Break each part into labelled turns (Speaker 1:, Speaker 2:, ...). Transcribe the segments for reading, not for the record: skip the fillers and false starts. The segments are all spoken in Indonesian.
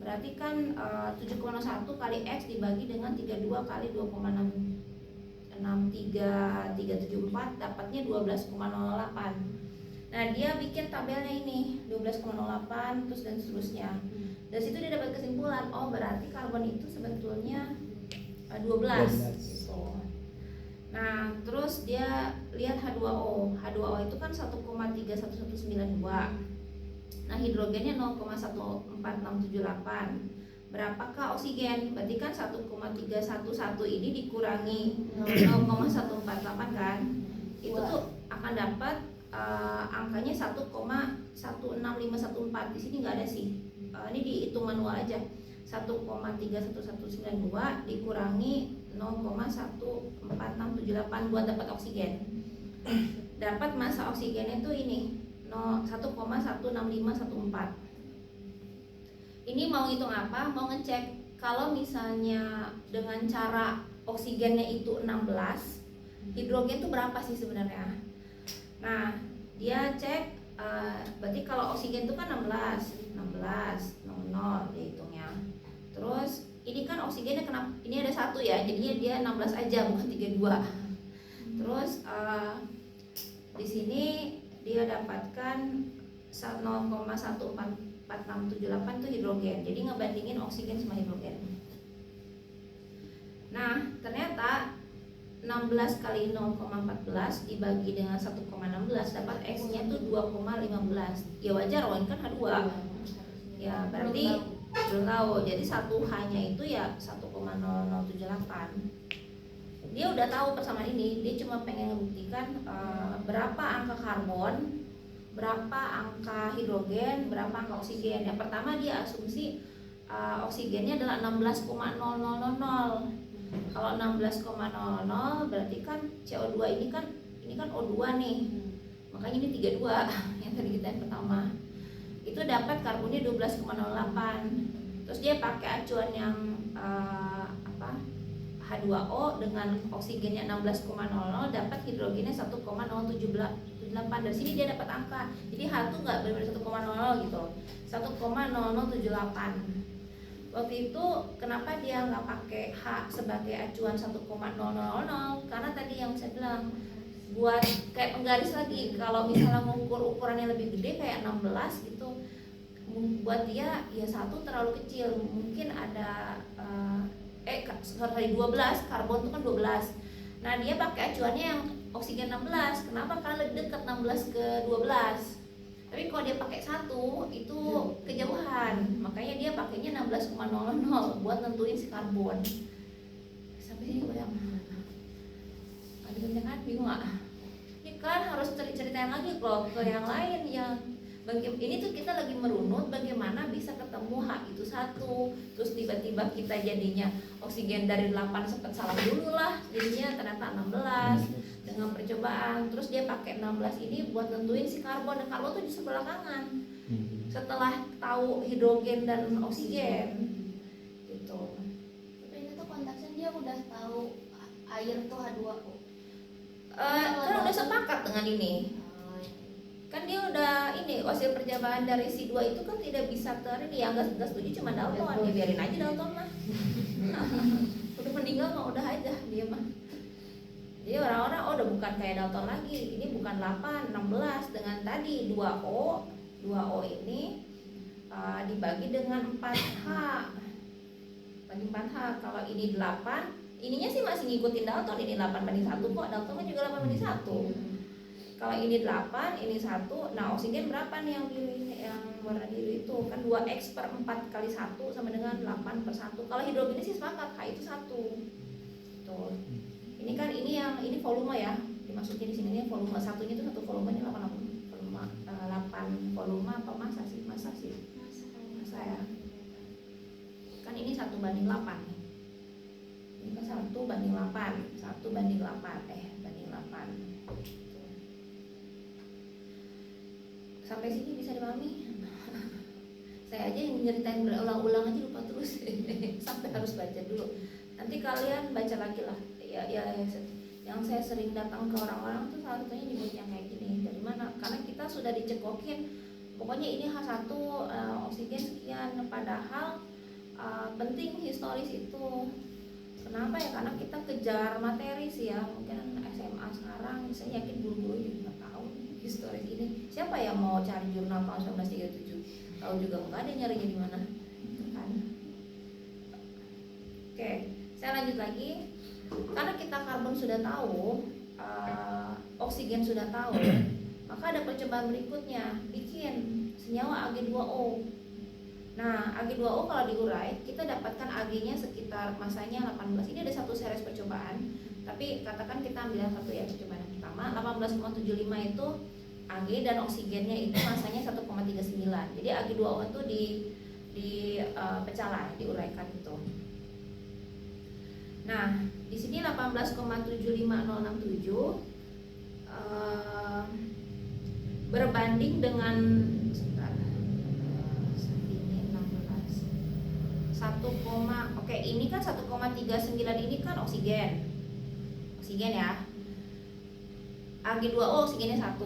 Speaker 1: berarti kan 7,01 kali X dibagi dengan 32 kali 2,63374 dapatnya 12,08. Nah dia bikin tabelnya ini 12,08 terus dan seterusnya. Dari situ dia dapat kesimpulan, oh berarti karbon itu sebetulnya 12 gitu. Nah terus dia lihat H2O. H2O itu kan 1,31192. Nah hidrogennya 0,14678. Berapakah oksigen? Berarti kan 1,311 ini dikurangi 0,148 kan, itu tuh akan dapat angkanya 1,16514. Di sini nggak ada sih. Ini dihitung manual aja. 1,31192 dikurangi 0,14678 buat dapat oksigen. Dapat massa oksigennya tuh ini 1,16514. Ini mau hitung apa? Mau ngecek kalau misalnya dengan cara oksigennya itu 16, hidrogen itu berapa sih sebenarnya? Nah, dia cek berarti kalau oksigen itu kan 16, 00 dihitungnya. Terus ini kan oksigennya kenapa? Ini ada 1 ya, jadinya dia 16 aja bukan 32. Terus di sini dia dapatkan 0,14678 itu hidrogen. Jadi ngebandingin oksigen sama hidrogen. Nah, ternyata 16 kali 0,14 dibagi dengan 1,16 dapat X-nya tuh 2,15. Ya wajar, kan H2. Ya, berarti belum tahu. Jadi 1H-nya itu ya 1,0078. Dia udah tahu persamaan ini, dia cuma pengen membuktikan berapa angka karbon, berapa angka hidrogen, berapa angka oksigen. Yang pertama dia asumsi oksigennya adalah 16,0000. Kalau 16,00 berarti kan CO2 ini kan O2 nih. Makanya ini 32 yang tadi kita yang pertama. Itu dapat karbonnya 12,08. Terus dia pakai acuan yang H2O dengan oksigennya 16,00 dapat hidrogennya 1,078. Dari sini dia dapat angka. Jadi H itu nggak benar-benar 1,00 gitu. 1,0078. Waktu itu kenapa dia nggak pakai H sebagai acuan 1,000? Karena tadi yang saya bilang buat kayak penggaris lagi, kalau misalnya mengukur ukurannya lebih gede kayak 16 gitu, buat dia ya 1 terlalu kecil. Mungkin ada 12, karbon itu kan 12. Nah dia pakai acuannya yang oksigen 16. Kenapa? Karena lebih dekat 16 ke 12. Tapi kalau dia pakai 1 itu kejauhan, makanya dia pakainya 16,00 buat nentuin si karbon. Sampai sini bayang. Adik kan bingung nggak? Ini kan harus ceritain lagi kok ke yang lain yang ini tuh kita lagi merunut bagaimana bisa ketemu H itu 1, terus tiba-tiba kita jadinya oksigen dari 8 sempat salah dulu lah, jadinya ternyata 16 dengan percobaan. Terus dia pakai 16 ini buat nentuin si karbon, dan karbon tuh di sebelah kanan setelah tahu hidrogen dan oksigen gitu.
Speaker 2: Tapi ini tuh konteksnya dia udah tahu air tuh H2O.
Speaker 1: Kan udah sepakat dengan ini. Kan dia udah ini hasil percobaan dari si 2 itu kan tidak bisa ini yang nggak setuju cuma Dalton, ya biarin aja Dalton mah. Udah meninggal mah udah aja dia mah. Jadi orang-orang udah bukan kayak Dalton lagi, ini bukan 8, 16 dengan tadi 2O ini dibagi dengan 4H. Bagi 4H, kalau ini 8, ininya sih masih ngikutin Dalton, ini 8/1 kok, Dalton kan juga 8/1. Kalau ini 8, ini 1. Nah oksigen berapa nih yang biru ini, yang warna biru itu kan 2x per 4 kali 1 sama dengan 8/1. Kalau hidrogen sih sepakat H itu 1. Tuh. Ini kan ini volume ya. Dimaksudnya di sini ini volume satunya itu satu volumenya 8 volume apa massa sih? Massa ya. Kan ini 1/8 nih. Ini kan 1/8. 1/8 banding 8. Sampai sini bisa dipahami? Saya aja yang nyeritain berulang-ulang aja lupa terus. Sampai harus baca dulu. Nanti kalian baca lagi lah. Ya yang saya sering datang ke orang-orang tuh salah satunya nyebut yang kayak gini. Dari mana? Karena kita sudah dicekokin pokoknya ini H1 oksigen sekian, padahal penting historis itu. Kenapa ya? Karena kita kejar materi sih ya. Mungkin SMA sekarang saya yakin guru-guru juga nggak tahu historis ini. Siapa yang mau cari jurnal tahun 1937? Tahu juga nggak ada, nyarinya di mana kan? Oke, saya lanjut lagi. Karena kita karbon sudah tahu, oksigen sudah tahu, maka ada percobaan berikutnya, bikin senyawa Ag2O. Nah, Ag2O kalau diurai, kita dapatkan Ag-nya sekitar masanya 18. Ini ada satu series percobaan, tapi katakan kita ambil yang satu ya, percobaan yang pertama 18,75 itu Ag dan oksigennya itu masanya 1,39. Jadi Ag2O itu dipecah lah, diuraikan itu. Nah, di sini 18,75067 berbanding dengan ini 16 oke, ini kan 1,39 ini kan oksigen ya. Ag2O oksigennya 1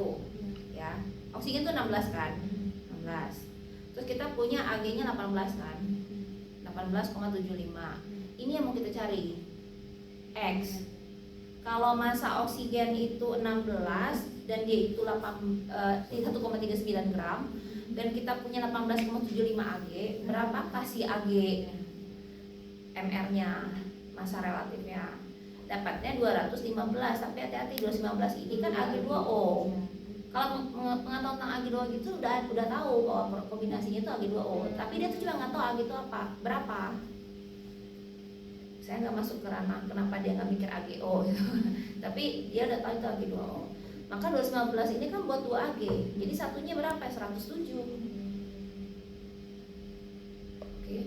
Speaker 1: ya. Oksigen itu 16 kan? 16. Terus kita punya Ag-nya 18 kan? 18,75. Ini yang mau kita cari. X. Kalau massa oksigen itu 16 dan dia itu 1,39 gram dan kita punya 18,75 Ag, berapakah si Ag MR-nya, massa relatifnya? Dapatnya 215, tapi hati-hati 215 ini kan Ag2O. Kalau pengetahuan tentang Ag2O gitu udah tahu bahwa kombinasinya itu Ag2O, tapi dia tuh juga nggak tahu Ag itu apa, berapa. Saya nggak masuk ke ranah kenapa dia nggak mikir AGO gitu. Tapi dia udah tahu itu Ag2O. Maka 219 ini kan buat 2 Ag. Jadi satunya berapa? 107. Oke.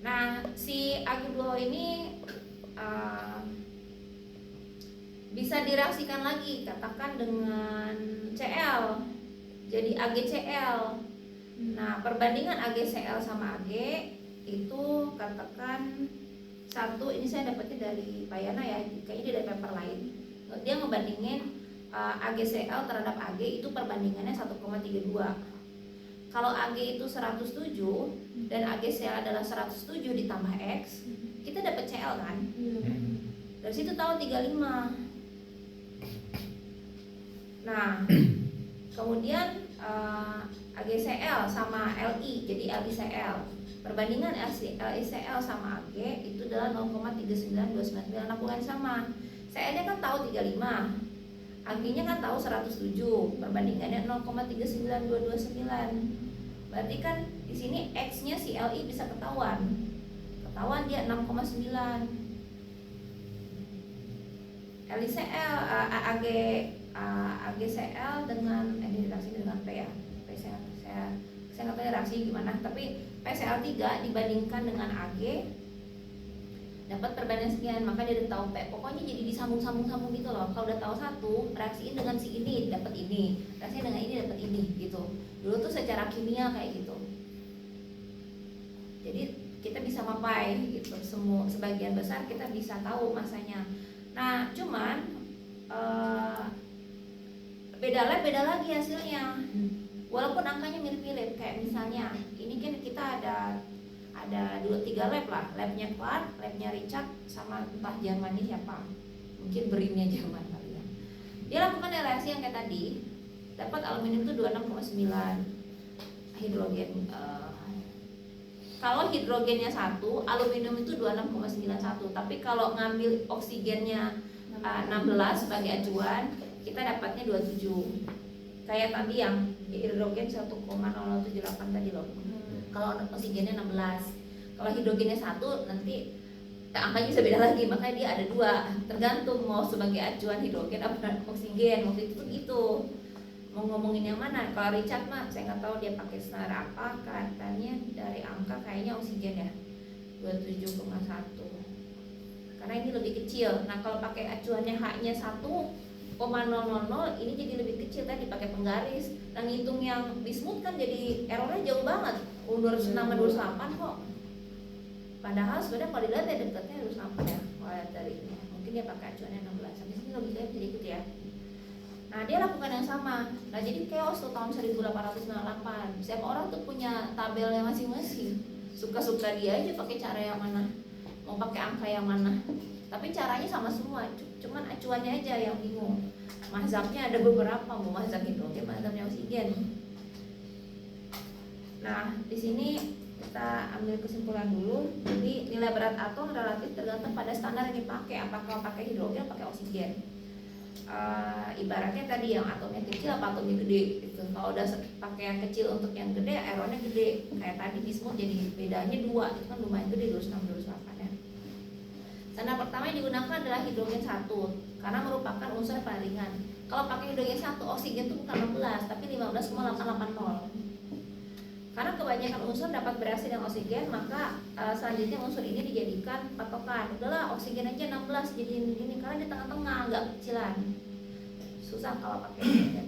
Speaker 1: Nah, si Ag2O ini bisa direaksikan lagi, katakan dengan Cl. Jadi AgCl. Nah, perbandingan AgCl sama Ag itu katakan satu, ini saya dapetnya dari Payana ya, kayaknya dia dari paper lain. Dia ngebandingin AgCl terhadap Ag itu perbandingannya 1,32. Kalau Ag itu 107 dan AgCl adalah 107 ditambah X, kita dapat Cl kan? Dari situ tahu 35. Nah, kemudian AgCl sama Li, jadi LiCl. Perbandingan LiCl sama Ag itu adalah 0,39299. Lakukan sama. Cl-nya kan tahu 35. Ag-nya kan tahu 107. Perbandingannya 0,39229. Berarti kan di sini X-nya si Li bisa ketahuan. Ketahuan dia 6,9. LiCl AgCl dengan ini reaksi dengan P ya. P saya nggak tahu reaksi gimana, tapi PCl3 dibandingkan dengan Ag dapat perbandingan sekian, maka dia udah tahu P. Pokoknya jadi disambung gitu loh. Kalau udah tahu satu, reaksiin dengan si ini dapat ini, reaksiin dengan ini dapat ini gitu. Dulu tuh secara kimia kayak gitu. Jadi kita bisa mapai gitu. Sebagian besar kita bisa tahu masanya. Nah, cuman beda lagi hasilnya. Walaupun angkanya mirip-mirip, kayak misalnya ini kan kita ada 2-3 lab lah, labnya Clark, labnya Richard, sama entah Jermannya siapa, mungkin Berinnya Jerman kali ya. Dia lakukan reaksi yang kayak tadi, dapat aluminium itu 26,9 hidrogen. Kalau hidrogennya 1, aluminium itu 26,91. Tapi kalau ngambil oksigennya 16 sebagai acuan, kita dapatnya 27. Kayak tadi yang hidrogen 1,0078 tadi loh. Kalau oksigennya 16. Kalau hidrogennya 1 nanti angkanya bisa beda lagi, makanya dia ada 2. Tergantung mau sebagai acuan hidrogen apa oksigen. Waktu itu tuh gitu. Mau ngomongin yang mana? Kalau Richard mah saya nggak tahu dia pakai standar apa, katanya dari angka kayaknya oksigen ya 27,1. Karena ini lebih kecil. Nah, kalau pakai acuannya H-nya 1,000 ini jadi lebih kecil kan, dipakai penggaris. Dan ngitung yang bismut kan jadi errornya jauh banget. 206 sama 28 kok. Padahal sebenarnya kalau dilihat ya dekatnya 28 ya. Kalau lihat dari ini, mungkin dia pakai acuannya 16. Sampai sini logikanya bisa ikut ya. Nah, dia lakukan yang sama. Nah, jadi chaos tuh tahun 1898. Setiap orang tuh punya tabelnya masing-masing. suka-suka dia aja pakai cara yang mana, mau pakai angka yang mana. Tapi caranya sama semua, cuman acuannya aja yang bingung. Mazhabnya ada beberapa, mau mazhab hidrogen, mazhabnya oksigen. Nah, di sini kita ambil kesimpulan dulu. Jadi nilai berat atom relatif tergantung pada standar yang dipakai, apakah pakai hidrogen atau pakai oksigen. Ibaratnya tadi yang atomnya kecil apa atomnya gede gitu. Kalau udah pakai yang kecil untuk yang gede, errornya gede. Kayak tadi bismut jadi bedanya 2, itu kan lumayan gede, 26 28 ya. Standar pertama yang digunakan adalah hidrogen 1 karena merupakan unsur paling ringan. Kalau pakai hidrogen 1, oksigen itu bukan 16 tapi 15,880. Karena kebanyakan unsur dapat bereaksi dengan oksigen, maka selanjutnya unsur ini dijadikan patokan. Udahlah oksigen aja 16 jadi ini karena di tengah-tengah nggak kecilan. Susah kalau pakai oksigen.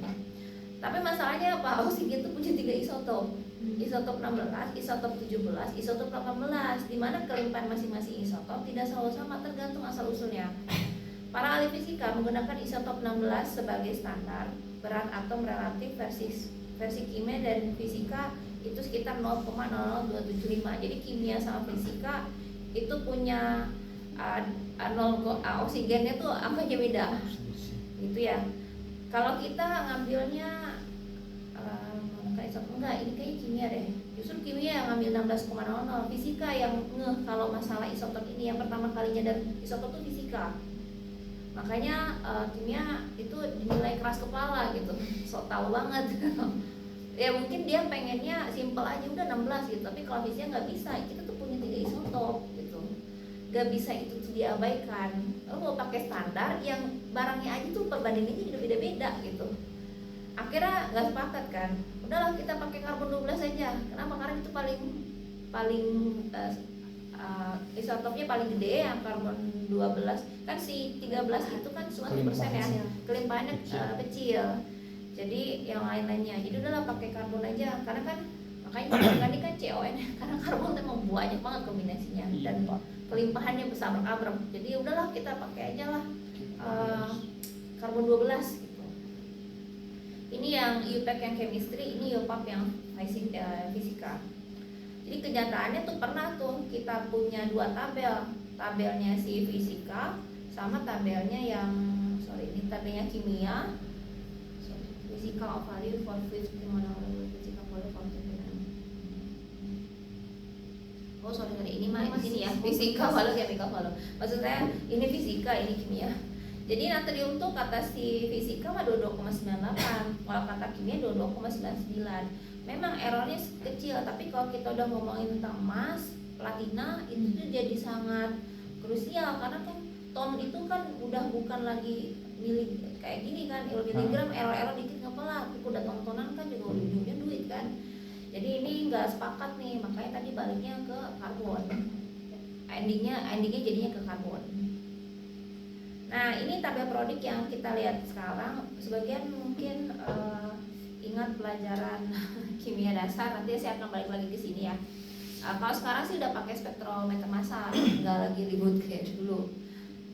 Speaker 1: Tapi masalahnya apa? Oksigen itu punya 3 isotop. Isotop 16, isotop 17, isotop 18, di mana kelimpahan masing-masing isotop tidak selalu sama tergantung asal usulnya. Para ahli fisika menggunakan isotop 16 sebagai standar berat atom relatif versi kimia dan fisika itu sekitar 0,00275. Jadi kimia sama fisika itu punya oksigennya tuh angkanya beda. Gitu ya. Kalau kita ngambilnya enggak, ini kayaknya kimia deh. Justru kimia yang ngambil 16,00, fisika yang ngeh kalau masalah isotop ini yang pertama kalinya dan isotop tuh fisika. Makanya kimia itu dinilai keras kepala gitu. Sok tahu banget. Ya mungkin dia pengennya simpel aja udah 16 gitu, tapi kalau fisika nggak bisa, kita tuh punya 3 isotop gitu, nggak bisa itu tuh diabaikan. Lo mau pakai standar yang barangnya aja tuh perbandingannya juga beda-beda gitu, akhirnya nggak sepakat kan, udahlah kita pakai karbon 12 aja. Kenapa? Karena itu paling isotopnya paling gede, yang karbon 12 kan, si 13 itu kan 100% ya, kelimpahannya kecil. Jadi yang lain-lainnya, jadi udahlah pakai karbon aja, karena kan makanya tadi kan CON karena karbon emang banyak banget kombinasinya dan kelimpahannya besar abram. Jadi udahlah kita pakai aja lah karbon 12 gitu. Ini yang IUPAC yang chemistry, ini IUPAP yang fisika. Jadi kenyataannya tuh pernah tuh kita punya 2 tabelnya si fisika sama tabelnya yang ini tabelnya kimia. Physical of value for fifth monomer physical value for oh sorry ini mah di sini ya, physical value chemical value. Maksud saya ini fisika, ini kimia. Jadi natrium tuh kata si fisika mah 22,98, kalau kata kimia 22,99. Memang errornya kecil, tapi kalau kita udah ngomongin tentang emas, platina itu tuh jadi sangat krusial, karena kan ton itu kan udah bukan lagi milik kayak gini kan, miligram, error dikit nggak apa-apa, udah tontonan kan juga ujungnya duit kan. Jadi ini nggak sepakat nih, makanya tadi baliknya ke karbon, endingnya jadinya ke karbon. Nah ini tabel periodik yang kita lihat sekarang. Sebagian mungkin ingat pelajaran kimia dasar, nanti saya akan balik lagi ke sini ya. Kalau sekarang sih udah pakai spektrometer massal, nggak lagi ribut kayak dulu.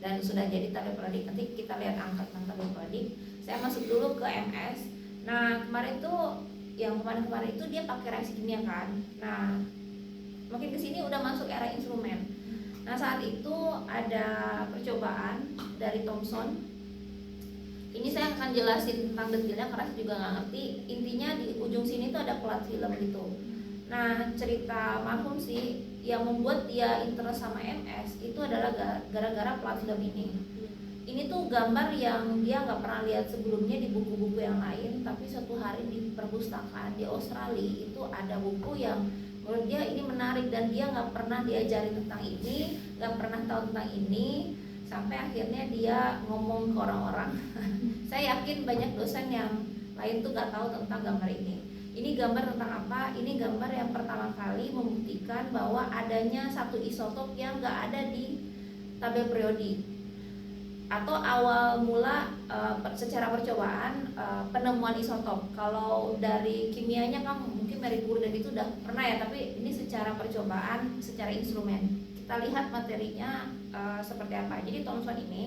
Speaker 1: Dan sudah jadi tabel periodik. Nanti kita lihat angka tentang tabel periodik. Saya masuk dulu ke MS. Nah kemarin itu dia pakai reaksi kimia kan. Nah makin kesini udah masuk era instrumen. Nah saat itu ada percobaan dari Thomson. Ini saya akan jelasin tentang detailnya karena saya juga nggak ngerti. Intinya di ujung sini tuh ada plat film gitu. Nah cerita marhum sih yang membuat dia interest sama MS itu adalah gara-gara plat film ini. Ini tuh gambar yang dia nggak pernah lihat sebelumnya di buku-buku yang lain, tapi suatu hari di perpustakaan di Australia itu ada buku yang menurut dia ini menarik dan dia nggak pernah diajari tentang ini, nggak pernah tahu tentang ini, sampai akhirnya dia ngomong ke orang-orang. Saya yakin banyak dosen yang lain tuh nggak tahu tentang gambar ini. Ini gambar tentang apa? Ini gambar yang pertama kali membuktikan bahwa adanya satu isotop yang nggak ada di tabel periodik. Atau awal mula secara percobaan penemuan isotop. Kalau dari kimianya kan mungkin Marie Curie dan itu udah pernah ya, tapi ini secara percobaan, secara instrumen. Kita lihat materinya seperti apa. Jadi Thomson ini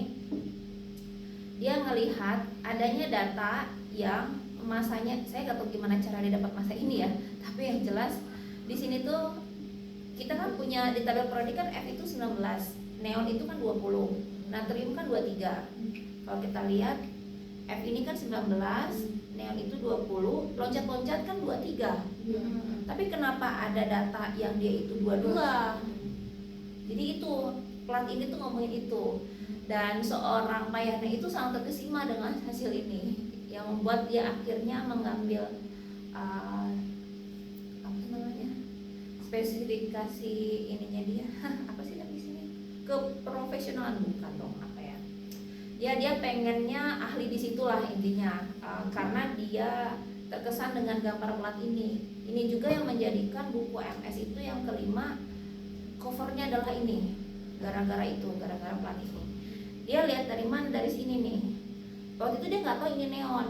Speaker 1: dia ngelihat adanya data yang masanya, saya nggak tahu gimana cara dia dapat masa ini ya, tapi yang jelas di sini tuh kita kan punya di tabel periodik kan F itu 19, neon itu kan 20, natrium kan 23. Kalau kita lihat F ini kan 19, neon itu 20, loncat-loncat kan 23. Tapi kenapa ada data yang dia itu 22? Jadi itu plat ini tuh ngomongin itu. Dan seorang Pak Yana itu sangat terkesima dengan hasil ini, yang membuat dia akhirnya mengambil spesifikasi ininya dia apa sih di sini, keprofesionalan bukan dong, apa ya, dia pengennya ahli di situlah intinya, karena dia terkesan dengan gambar plat ini juga yang menjadikan buku MS itu yang kelima covernya adalah ini, gara-gara plat ini. Dia lihat dari mana, dari sini nih, waktu itu dia nggak tahu ini neon,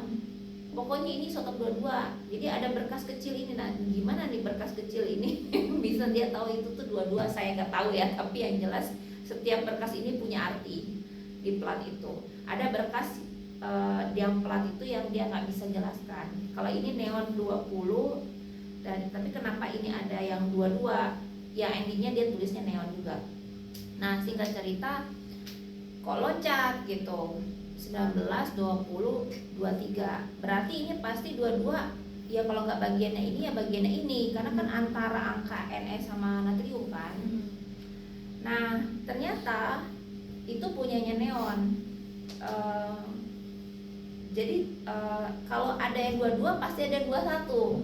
Speaker 1: pokoknya ini isotop 22. Jadi ada berkas kecil ini. Nah, gimana nih berkas kecil ini bisa dia tahu itu tuh 22? Saya nggak tahu ya, tapi yang jelas setiap berkas ini punya arti di plat itu. Ada berkas yang plat itu yang dia nggak bisa jelaskan. Kalau ini neon 20, dan tapi kenapa ini ada yang 22? Ya endingnya dia tulisnya neon juga. Nah, singkat cerita, kok loncat gitu. 19, 20, 23. Berarti ini pasti 22. Ya kalau nggak bagiannya ini ya bagiannya ini, karena kan antara angka NS sama natrium kan. Nah, ternyata itu punyanya neon. Jadi kalau ada yang 22 pasti ada yang 21.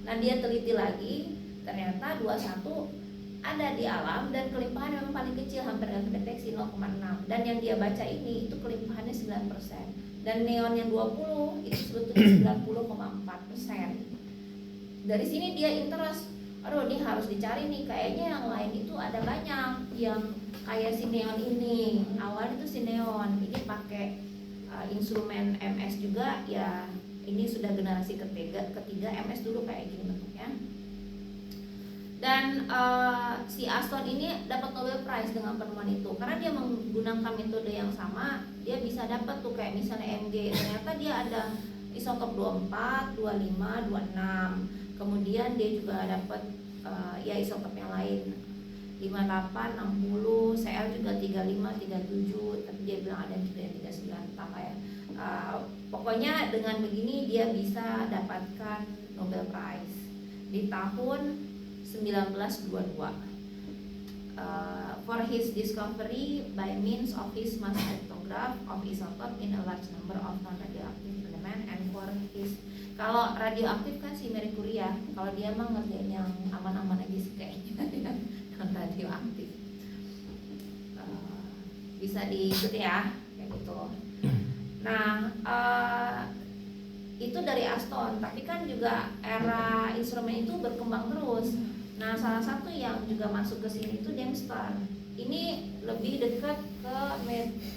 Speaker 1: Nah, dia teliti lagi, ternyata 21 ada di alam dan kelimpahan memang paling kecil, hampir nggak terdeteksi 0,6. Dan yang dia baca ini itu kelimpahannya 9%. Dan neon yang 20 itu sebetulnya 90,4%. Dari sini dia interest, aduh ini harus dicari nih, kayaknya yang lain itu ada banyak yang kayak si neon ini. Awalnya itu si neon, ini pakai instrumen MS juga ya, ini sudah generasi ketiga MS dulu kayak gini bentuknya. Dan si Aston ini dapat Nobel Prize dengan penemuan itu, karena dia menggunakan metode yang sama. Dia bisa dapat tuh kayak misalnya Mg, ternyata dia ada isotop 24, 25, 26. Kemudian dia juga dapat ya isotop yang lain 58, 60, Cl juga 35, 37, tapi dia bilang ada juga yang 39, apa ya. Pokoknya dengan begini dia bisa dapatkan Nobel Prize di tahun 1922 for his discovery by means of his mass spectrograph of isotope in a large number of non-radioactive elements, and for his, kalau radioaktif kan si Marie Curie ya, kalau dia mah ngerjain yang aman-aman aja sih kayaknya yang radioaktif. Bisa diikuti ya kayak gitu. Nah, itu dari Aston, tapi kan juga era instrumen itu berkembang terus. Nah, salah satu yang juga masuk ke sini itu Dempster. Ini lebih dekat ke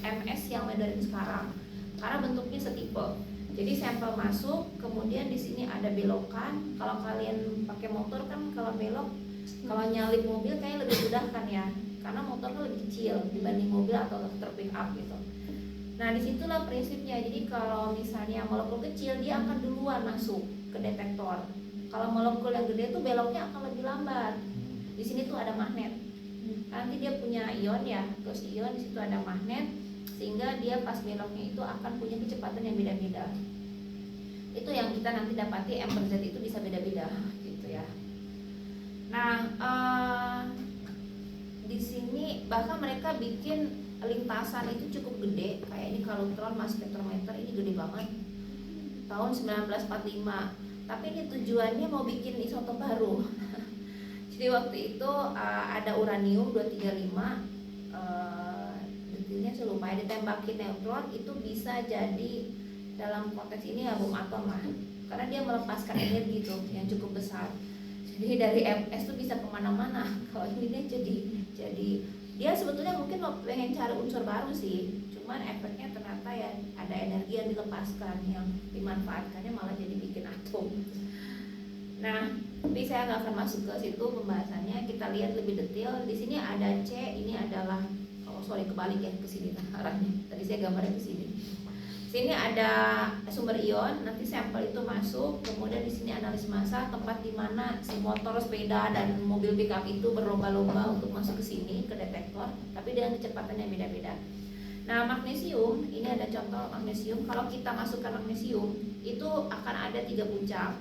Speaker 1: MS yang modern sekarang, karena bentuknya setipe. Jadi sampel masuk, kemudian di sini ada belokan. Kalau kalian pakai motor kan kalau belok, kalau nyalip mobil kayaknya lebih mudah kan ya, karena motor kan lebih kecil dibanding mobil atau terpick up gitu. Nah, disitulah prinsipnya. Jadi kalau misalnya molekul kecil, dia akan duluan masuk ke detektor. Kalau molekul yang gede itu beloknya akan lebih lambat. Di sini tuh ada magnet. Nanti dia punya ion ya, terus ion di situ ada magnet, sehingga dia pas beloknya itu akan punya kecepatan yang beda-beda. Itu yang kita nanti dapati M per Z itu bisa beda-beda gitu ya. Nah, di sini bahkan mereka bikin lintasan itu cukup gede, kayak ini kalutron mass spektrometer ini gede banget, tahun 1945. Tapi ini tujuannya mau bikin isotop baru. Jadi waktu itu ada uranium 235, detailnya saya lupa ya, ditembakin neutron itu bisa jadi, dalam konteks ini ya bom atom lah, karena dia melepaskan energi tuh yang cukup besar. Jadi dari MS tuh bisa kemana-mana. Kalau ini dia jadi dia sebetulnya mungkin mau pengen cari unsur baru sih, cuman efeknya ternyata ya ada energi yang dilepaskan, yang dimanfaatkannya malah jadi bikin atom. Nah, tapi saya nggak akan masuk ke situ pembahasannya. Kita lihat lebih detail. Di sini ada C, ini adalah kebalik ya ke sini arahnya. Tadi saya gambarnya ke sini. C Sini ada sumber ion, nanti sampel itu masuk, kemudian di sini analis massa, tempat di mana si motor, sepeda dan mobil pickup itu berlomba-lomba untuk masuk ke sini ke detektor, tapi dengan kecepatan yang beda-beda. Nah, magnesium, ini ada contoh magnesium. Kalau kita masukkan magnesium, itu akan ada 3 puncak.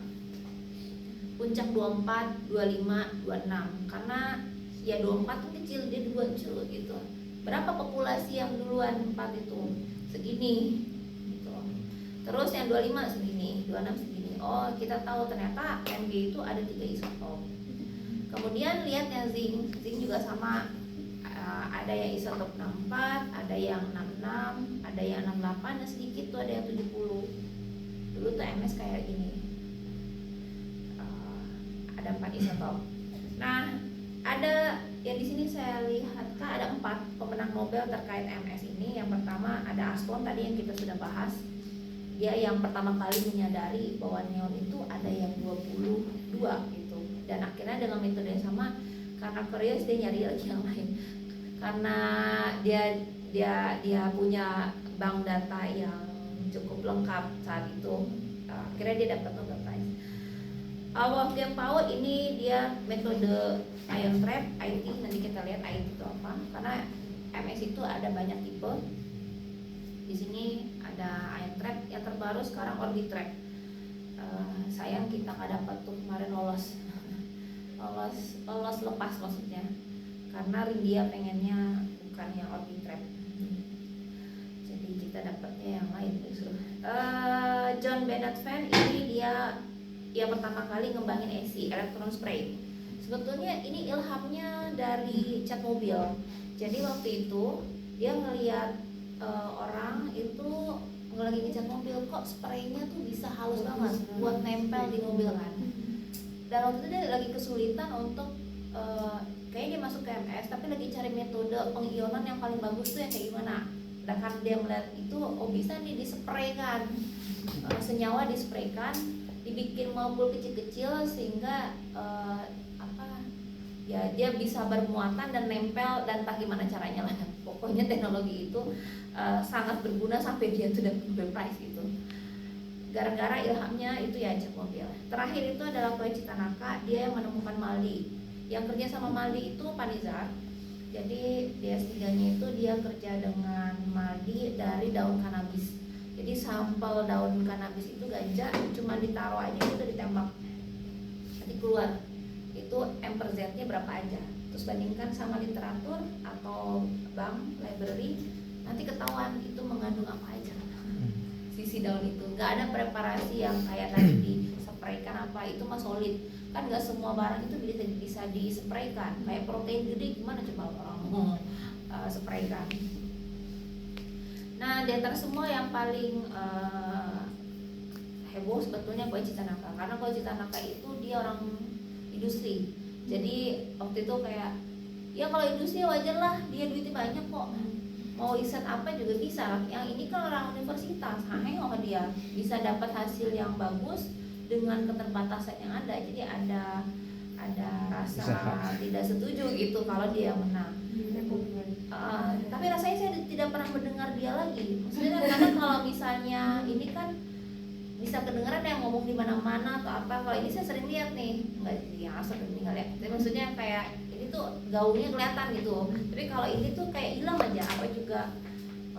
Speaker 1: Puncak 24, 25, 26. Karena ya 24 itu kecil, dia 2 gitu. Berapa populasi yang duluan 4 itu? Segini. Terus yang 25 segini, 26 segini. Oh, kita tahu ternyata Mg itu ada 3 isotop. Kemudian lihat yang zinc juga sama. Ada yang isotop 64, ada yang 66, ada yang 68, dan sedikit tuh ada yang 70. Dulu tuh MS kayak gini. Ada 4 isotop. Nah, ada yang di sini saya lihat kan ada 4 pemenang Nobel terkait MS ini. Yang pertama ada Aston tadi yang kita sudah bahas. Dia yang pertama kali menyadari bahwa neon itu ada yang 22 gitu. Dan akhirnya dengan metode yang sama, karena curious dia nyari lagi yang lain. Karena dia punya bank data yang cukup lengkap saat itu, akhirnya dia dapat Nobel Prize. Wolfgang Paul ini dia metode ion trap IT, nanti kita lihat IT itu apa. Karena MS itu ada banyak tipe. Di sini ada ion trap, yang terbaru sekarang Orbitrap. Sayang kita nggak dapat tuh kemarin lolos lepas maksudnya, karena Rindia pengennya bukan yang Orbitrap, jadi kita dapatnya yang lain justru. John Bennett Fan ini dia yang pertama kali ngembangin ESI, electron spray. Sebetulnya ini ilhamnya dari cat mobil. Jadi waktu itu dia ngelihat orang itu lagi ngecat mobil, kok spraynya tuh bisa halus banget buat nempel di mobil kan. Dan waktu itu dia lagi kesulitan untuk kayaknya dia masuk ke MS, tapi lagi cari metode pengionan yang paling bagus tuh yang kayak gimana. Dan karena dia melihat itu, oh bisa nih dispraykan, senyawa dispraykan, dibikin molekul kecil-kecil sehingga ya dia bisa bermuatan dan nempel, dan entah gimana caranya lah. Pokoknya teknologi itu sangat berguna sampai dia tuh dapat Nobel Prize gitu. Gara-gara ilhamnya itu ya cat mobil. Terakhir itu adalah Koichi Tanaka, dia yang menemukan Maldi. Yang kerja sama Maldi itu Panizar. Jadi DS3-nya itu dia kerja dengan Maldi dari daun kanabis. Jadi sampel daun kanabis itu ganja cuma ditaruh aja udah ditembak, nanti keluar itu M/Z-nya berapa aja. Terus bandingkan sama literatur atau bank library, nanti ketahuan itu mengandung apa aja sisi daun itu. Nggak ada preparasi yang kayak tadi dispraykan apa, itu mah solid kan. Nggak semua barang itu bisa dispraykan. Kayak protein gede gimana coba orang mau spraykan. Nah, di antara semua yang paling heboh sebetulnya Koichi Tanaka, karena Koichi Tanaka itu dia orang industri. Jadi waktu itu kayak ya kalau industri wajar lah, dia duitnya banyak kok, mau riset apa juga bisa. Yang ini kan orang universitas, dia bisa dapat hasil yang bagus dengan keterbatasan yang ada. Jadi ada rasa tidak setuju gitu kalau dia menang. Tapi rasanya saya tidak pernah mendengar dia lagi. Maksudnya karena kalau misalnya ini kan bisa kedengeran yang ngomong di mana-mana atau apa. Kalau ini saya sering lihat nih, nggak yang asal nggak lihat. Tapi maksudnya kayak ini tuh gaungnya kelihatan gitu. Tapi kalau ini tuh kayak hilang aja. Apa juga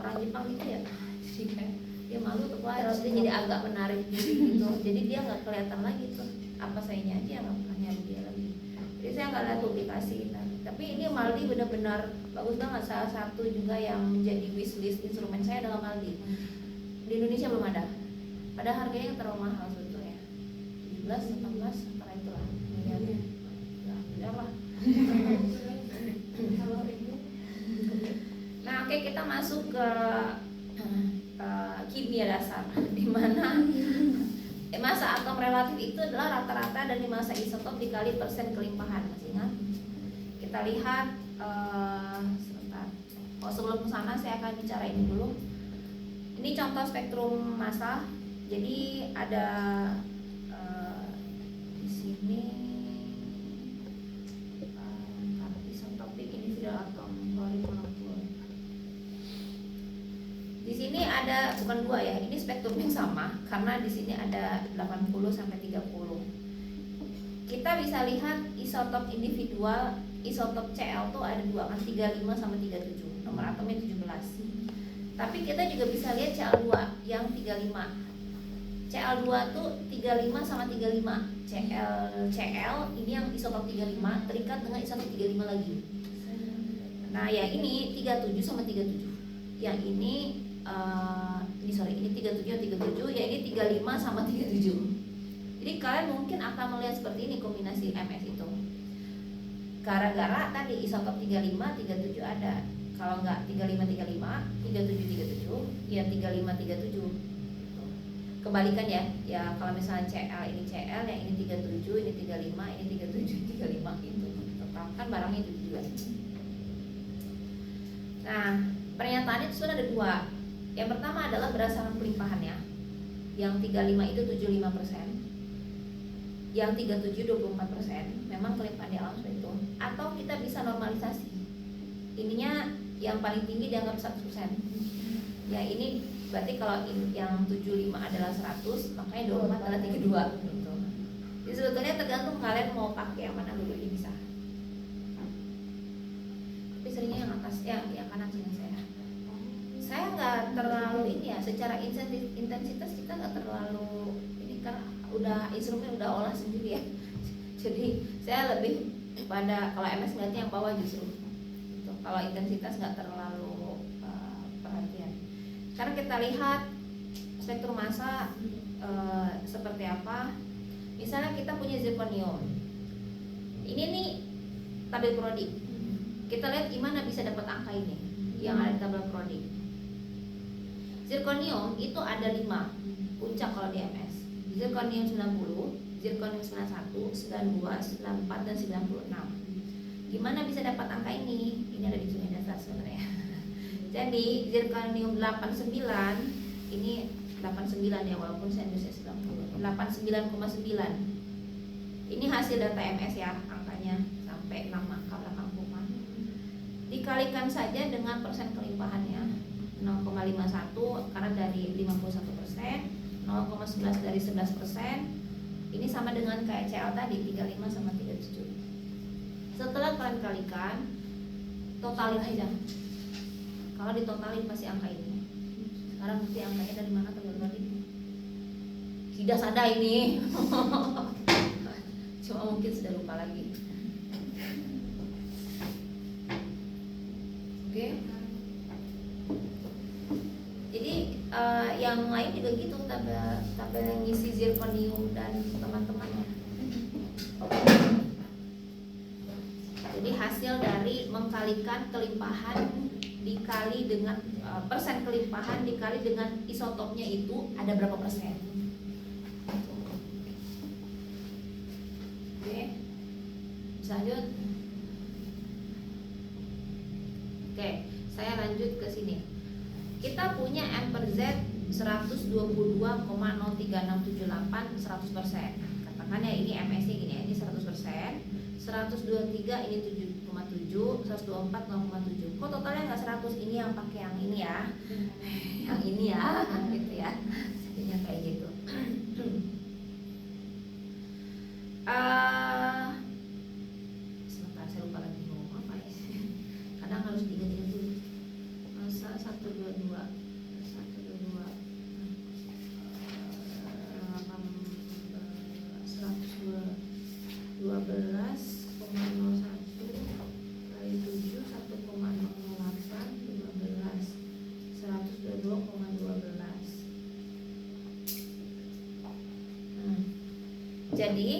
Speaker 1: orang Jepang gitu ya? Jadi kayak dia malu tuh, terus dia jadi agak menarik diri gitu. Jadi dia nggak kelihatan lagi tuh. Apa sayanya aja nggak pernah nyari dia lagi. Jadi saya nggak lihat publikasi. Tapi ini Maldi benar-benar bagus banget. Salah satu juga yang menjadi wishlist instrumen saya adalah Maldi. Di Indonesia belum ada. Pada harganya yang terlalu mahal sebetulnya, 17, 18, antara itulah miliarnya. Ya, udah lah. Nah, oke, kita masuk ke kimia dasar, di mana massa atom relatif itu adalah rata-rata dari massa isotop dikali persen kelimpahan. Masih ingat? Kita lihat sebentar. Sebelum ke sana saya akan bicara ini dulu. Ini contoh spektrum massa. Jadi ada di sini isotopik individual atom. Di sini ada bukan dua ya, ini spektrum yang sama karena di sini ada 80 sampai 30. Kita bisa lihat isotop individual, isotop Cl tuh ada dua kan, 35 sama 37. Nomor atomnya 17. Tapi kita juga bisa lihat Cl2 yang 35. Cl2 tuh 35 sama 35. Cl ini yang isotop 35 terikat dengan isotop 35 lagi. Nah, yang ini 37 sama 37. Yang ini ini 37 37, ya ini 35 sama 37. Jadi kalian mungkin akan melihat seperti ini kombinasi MS itu. Gara-gara tadi isotop 35 37 ada. Kalau enggak 35 35, 37 37, ya 35 37. Kebalikan ya. Ya kalau misalnya CL ini CL, yang ini 37, ini 35, ini 37 35 gitu. Total kan barangnya itu juga. Nah, pernyataan itu sudah ada dua. Yang pertama adalah berdasarkan pelimpahannya. Yang 35 itu 75%. Yang 37 24%. Memang kelimpahan di alam seperti itu. Atau kita bisa normalisasi. Ininya yang paling tinggi dianggap 100%. Ya ini berarti kalau yang 75 adalah 100, makanya 24 adalah 32 gitu. Jadi sebetulnya tergantung kalian mau pakai yang mana dulu, ini bisa. Tapi seringnya yang atas, yang kanan sini saya nggak terlalu ini ya, secara intensitas kita nggak terlalu ini karena udah instrumen udah olah sendiri ya. Jadi saya lebih pada kalau MS ngeliatnya yang bawah justru gitu. Kalau intensitas nggak terlalu perhatian karena kita lihat spektrum massa seperti apa. Misalnya kita punya zirconium, ini nih tabel periodik, kita lihat gimana bisa dapat angka ini yang ada di tabel periodik. Zirconium itu ada 5 puncak kalau di MS. Zirconium 90, zirconium 91, 92, 94 dan 96. Gimana bisa dapat angka ini? Ini ada di sini dasar sebenarnya. Jadi zirconium 89 ini 89 ya, walaupun saya nulis 90. 89,9. Ini hasil data MS ya, angkanya sampai 6 angka belakang koma. Dikalikan saja dengan persen kelimpahannya. 0,51 karena dari 51%, 0,11 dari 11%. Ini sama dengan kayak CL tadi 35 sama 37. Setelah kalian kalikan, totalin aja. Kalau ditotalin pasti angka ini. Sekarang bukti angkanya dari mana teman-teman ini? Tidak ada ini. Cuma mungkin sudah lupa lagi. Oke. Jadi yang lain juga gitu, tabel yang ngisi zirconium dan teman-temannya. Jadi hasil dari mengkalikan kelimpahan dikali dengan persen kelimpahan dikali dengan isotopnya itu ada berapa persen. Oke, bisa lanjut. Oke, saya lanjut ke sini. Kita punya M per Z 122,03678 100%. Katakan ya ini MS nya gini ya, ini 100%. 123 ini 7,7, 124 0,7. Kok totalnya nggak 100? Ini yang pakai yang ini ya. Yang ini ya, gitu ya. Jadinya kayak gitu. Sebentar saya lupa lagi ngomong apa ya. Kadang harus diingat-ingat dulu. Masa 122 kali 7 1,08 15 122,12. Jadi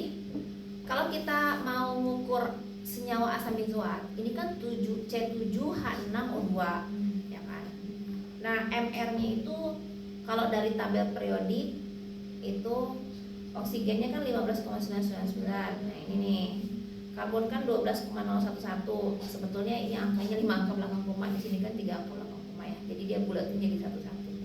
Speaker 1: kalau kita mau mengukur senyawa asam benzoat, ini kan C7H6O2 ya kan. Nah, MR-nya itu kalau dari tabel periodik itu oksigennya kan 15,999. Nah, ini nih. Karbon kan 12,011. Sebetulnya ini angkanya 5 angka belakang koma, di sini kan 3 angka belakang koma ya. Jadi dia bulatin jadi satu-satu.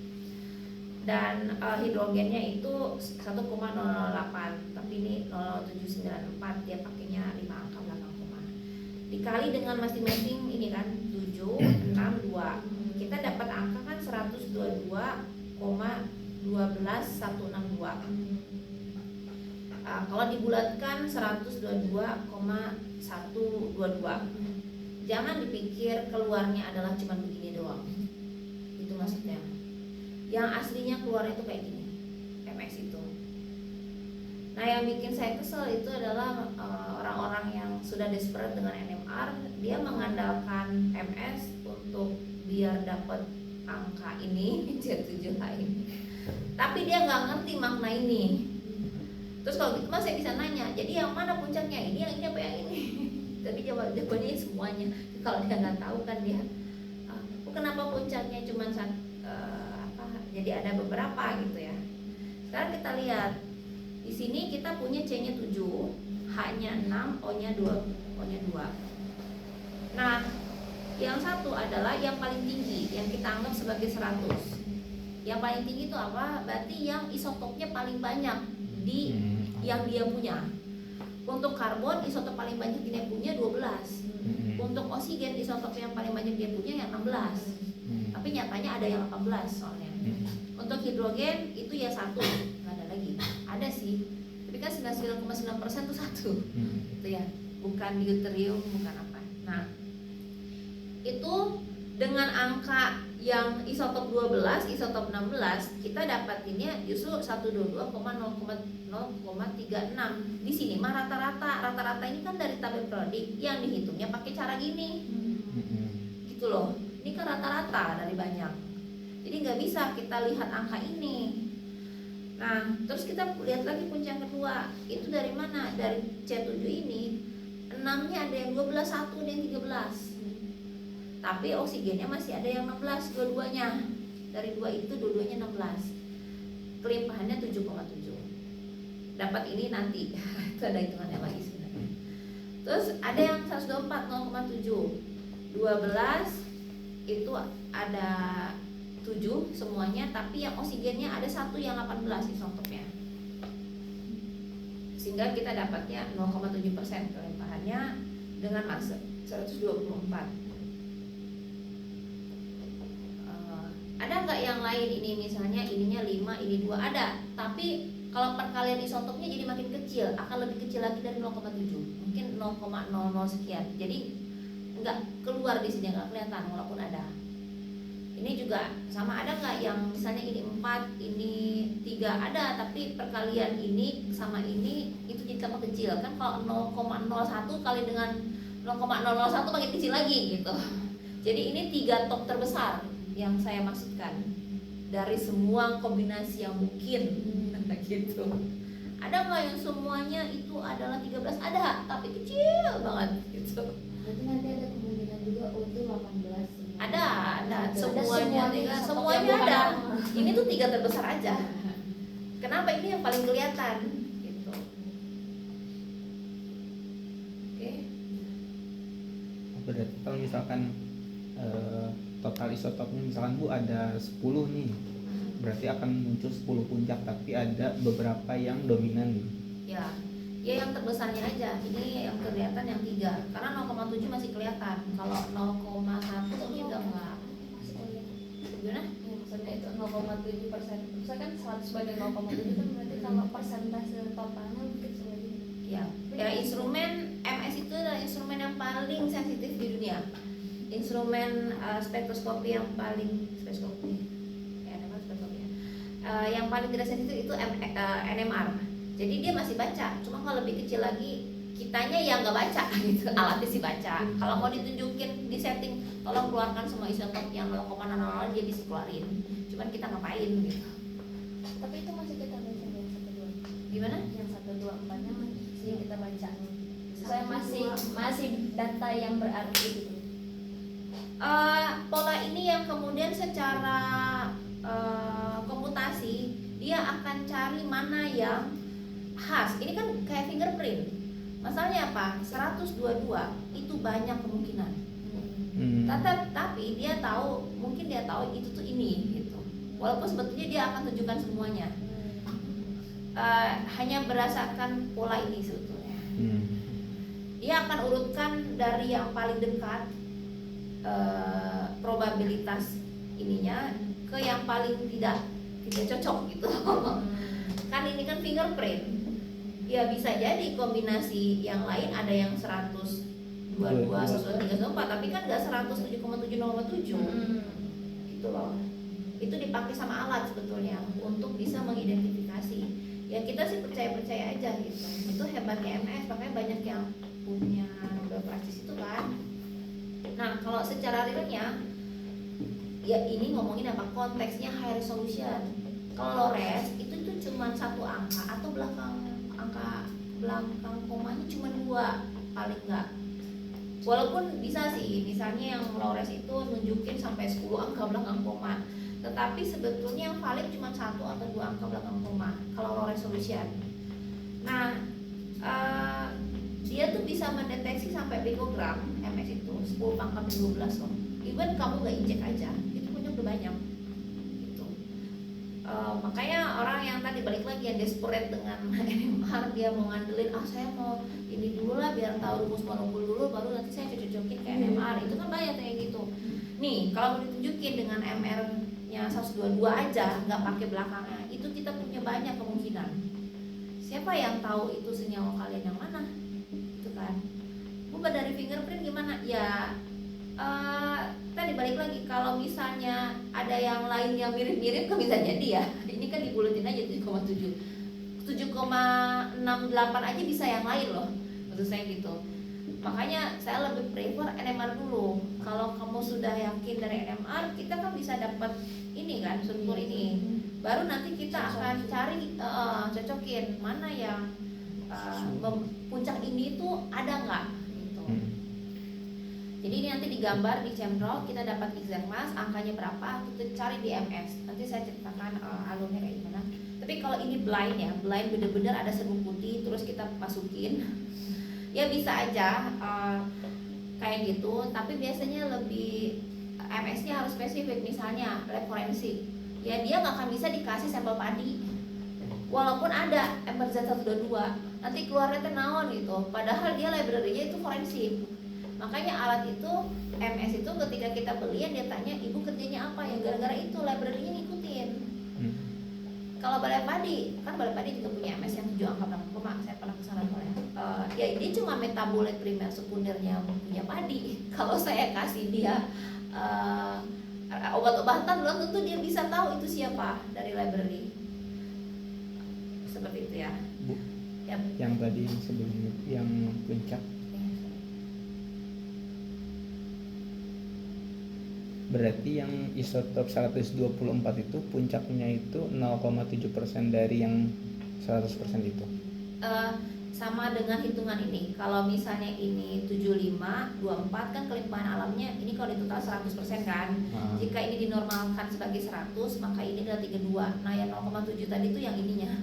Speaker 1: Dan hidrogennya itu 1,008, tapi ini 0,794, dia pakainya 5 angka belakang koma. Dikali dengan masing-masing ini kan 7, 6, 2. kita dapat angka kan 122,12162. Kalau dibulatkan 122,122. Jangan dipikir keluarnya adalah cuma begini doang. Itu maksudnya. Yang aslinya keluar itu kayak gini, MS itu. Nah, yang bikin saya kesel itu adalah orang-orang yang sudah desperate dengan NMR, dia mengandalkan MS untuk biar dapat angka ini C7H ini. Tapi dia nggak ngerti makna ini. Terus kalau gitu mas saya bisa nanya, jadi yang mana puncaknya, ini yang ini apa yang ini? Tapi jawabannya semuanya. Kalau dia nggak tahu kan dia, kenapa puncaknya cuma jadi ada beberapa gitu ya. Sekarang kita lihat di sini kita punya C-nya 7, H-nya 6, O-nya 2, O-nya 2. Nah, yang satu adalah yang paling tinggi, yang kita anggap sebagai 100. Yang paling tinggi itu apa? Berarti yang isotopnya paling banyak di yang dia punya. Untuk karbon isotop paling banyak dia punya 12. Untuk oksigen isotop yang paling banyak dia punya yang 16. Tapi nyatanya ada yang 18 soalnya. Untuk hidrogen itu ya 1, nggak ada lagi. Ada sih, tapi kan 99,9% itu 1. Itu ya, bukan deuterium, bukan apa. Nah, itu dengan angka yang isotop 12, isotop 16, kita dapatinnya justru 122,0,36. Di sini mah rata-rata ini kan dari tabel periodik yang dihitungnya pakai cara gini. Gitu loh. Ini kan rata-rata dari banyak. Jadi nggak bisa kita lihat angka ini. Nah, terus kita lihat lagi puncak kedua. Itu dari mana? Dari C7 ini 6-nya ada yang 12, 1 ada yang 13. Tapi oksigennya masih ada yang 16 dua-duanya. Dari 2 itu dua-duanya 16. Kelimpahannya 7,7. Dapat ini nanti. Itu ada hitungannya lagi sebenarnya. Terus ada yang 124 0,7. 12 itu ada 7 semuanya, tapi yang oksigennya ada 1 yang 18 isotopnya. Sehingga kita dapatnya 0,7% kelimpahannya dengan massa 124. Ada nggak yang lain ini misalnya ininya 5, ini 2? Ada, tapi kalau perkalian isotopnya jadi makin kecil, akan lebih kecil lagi dari 0,7, mungkin 0,00 sekian. Jadi nggak keluar di sini, nggak kelihatan walaupun ada. Ini juga sama, ada nggak yang misalnya ini 4, ini 3? Ada, tapi perkalian ini sama ini itu jadi tambah kecil kan. Kalau 0,01 kali dengan 0,001 makin kecil lagi gitu. Jadi ini 3 top terbesar yang saya maksudkan dari semua kombinasi yang mungkin gitu. Ada nggak yang semuanya itu adalah 13? Ada, tapi kecil banget gitu.
Speaker 2: Berarti nanti ada kemungkinan juga untuk 18.
Speaker 1: Ada semuanya ada. Ini tuh 3 terbesar aja. Kenapa ini yang paling kelihatan gitu. Oke.
Speaker 3: Berarti kalau misalkan total isotopnya misalkan Bu ada 10 nih, berarti akan muncul 10 puncak, tapi ada beberapa yang dominan nih.
Speaker 1: Ya yang terbesarnya aja. Ini yang kelihatan yang 3, karena 0,7 masih kelihatan. Kalau 0,1 ini udah enggak. Gimana?
Speaker 2: Ya, maksudnya itu 0,7%. Misalnya kan 100 banding 0,7 kan berarti kalau persentase totalnya mungkin seperti ini.
Speaker 1: Ya instrumen MS itu adalah instrumen yang paling sensitif di dunia. Instrumen spektroskopi yang paling yang paling tidak sensitif itu NMR. Jadi dia masih baca, cuma kalau lebih kecil lagi kitanya yang nggak baca gitu, alatnya sih baca. Kalau mau ditunjukin di setting, tolong keluarkan semua isotop yang 0,00 dia bisa keluarin. Cuman kita ngapain gitu.
Speaker 2: Tapi itu masih kita baca yang 124.
Speaker 1: Gimana?
Speaker 2: Yang 124-nya masih kita baca. Saya masih data yang berarti gitu.
Speaker 1: Pola ini yang kemudian secara komputasi dia akan cari mana yang khas. Ini kan kayak fingerprint. Masalahnya apa? 122 itu banyak kemungkinan. Tapi dia tahu, mungkin dia tahu itu tuh ini gitu. Walaupun sebetulnya dia akan tunjukkan semuanya. Hanya berdasarkan pola ini sebetulnya. Dia akan urutkan dari yang paling dekat probabilitas ininya ke yang paling tidak cocok gitu. Kan ini kan fingerprint. Ya bisa jadi kombinasi yang lain ada yang 122, 103, 104, tapi kan nggak 107,707 gitu loh. Itu dipakai sama alat sebetulnya untuk bisa mengidentifikasi. Ya kita sih percaya aja gitu. Itu hebatnya MS, makanya banyak yang punya Nobel Prize itu kan. Nah kalau secara realnya, ya ini ngomongin apa, konteksnya high resolution. Kalau low res itu cuma satu angka atau belakang komanya cuma 2 paling enggak. Walaupun bisa sih, misalnya yang low res itu nunjukin sampai 10 angka belakang koma, tetapi sebetulnya yang valid cuma 1 atau 2 angka belakang koma kalau low resolution. Nah dia tuh bisa mendeteksi sampai picogram MS itu 10 pangkat 12 loh. Even kamu nggak injek aja itu punya udah banyak gitu. Makanya orang yang tadi balik lagi yang desperate dengan NMR, dia mau ngandelin saya mau ini dulu lah biar tahu rumus molekul dulu baru nanti saya cocok-cocokin ke NMR. Itu kan banyak kayak gitu. Nih kalau mau ditunjukin dengan MR nya 122 aja nggak pakai belakangnya, itu kita punya banyak kemungkinan. Siapa yang tahu itu senyawa kalian yang mana? Itu kan. Bukan dari fingerprint gimana? Ya tadi balik lagi, kalau misalnya ada yang lain yang mirip-mirip kan bisa jadi ya. Ini kan dibulatin aja 7,7, 7,68 aja bisa yang lain loh. Maksud saya gitu. Makanya saya lebih prefer NMR dulu. Kalau kamu sudah yakin dari NMR, kita kan bisa dapat ini kan, struktur ini. Baru nanti kita akan cari cocokin mana yang puncak ini tuh ada nggak gitu. Jadi ini nanti digambar di ChemDraw, kita dapat exact mass, angkanya berapa, kita cari di MS. Nanti saya ceritakan alurnya kayak gimana. Tapi kalau ini blind ya, blind bener-bener ada serbuk putih, terus kita masukin. Ya bisa aja kayak gitu, tapi biasanya lebih MS-nya harus spesifik. Misalnya lab forensik, ya dia nggak akan bisa dikasih sampel padi. Walaupun ada MRZ122, nanti keluarnya tenaon gitu. Padahal dia library-nya itu forensik. Makanya alat itu MS itu ketika kita beli dia tanya ibu kerjanya apa, ya gara-gara itu library-nya ngikutin. Kalau balai padi, kan balai padi juga punya MS yang 7 angka belakang koma, saya pernah kesana soalnya. Ya dia cuma metabolit primer sekundernya punya padi. Kalau saya kasih dia obat-obatan belum tentu dia bisa tahu itu siapa dari library. Seperti itu ya.
Speaker 3: Bu,
Speaker 1: ya.
Speaker 3: Yang tadi sebelumnya yang puncak, berarti yang isotop 124 itu puncaknya itu 0,7% dari yang 100% itu.
Speaker 1: Sama dengan hitungan ini. Kalau misalnya ini 75, 24 kan kelimpahan alamnya ini kalau di total 100% kan. Jika ini dinormalkan sebagai 100, maka ini adalah 32. Nah, yang 0,7 tadi itu yang ininya.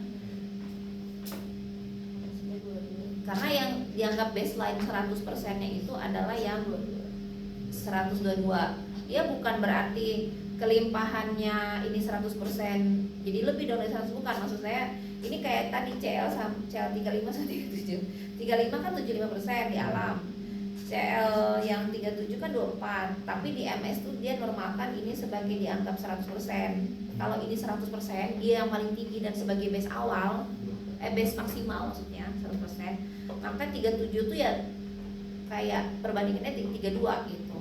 Speaker 1: Karena yang dianggap baseline 100%-nya itu adalah yang 122. Ya bukan berarti kelimpahannya ini 100%, jadi lebih dari 100, bukan. Maksud saya ini kayak tadi CL 35 sama 37. 35 kan 75% di alam. CL yang 37 kan 24, tapi di MS tuh dia normalkan ini sebagai dianggap 100%. Kalau ini 100%, dia yang paling tinggi dan sebagai base awal, base maksimal maksudnya 100%. Maka 37 tuh ya kayak perbandingannya 32 gitu.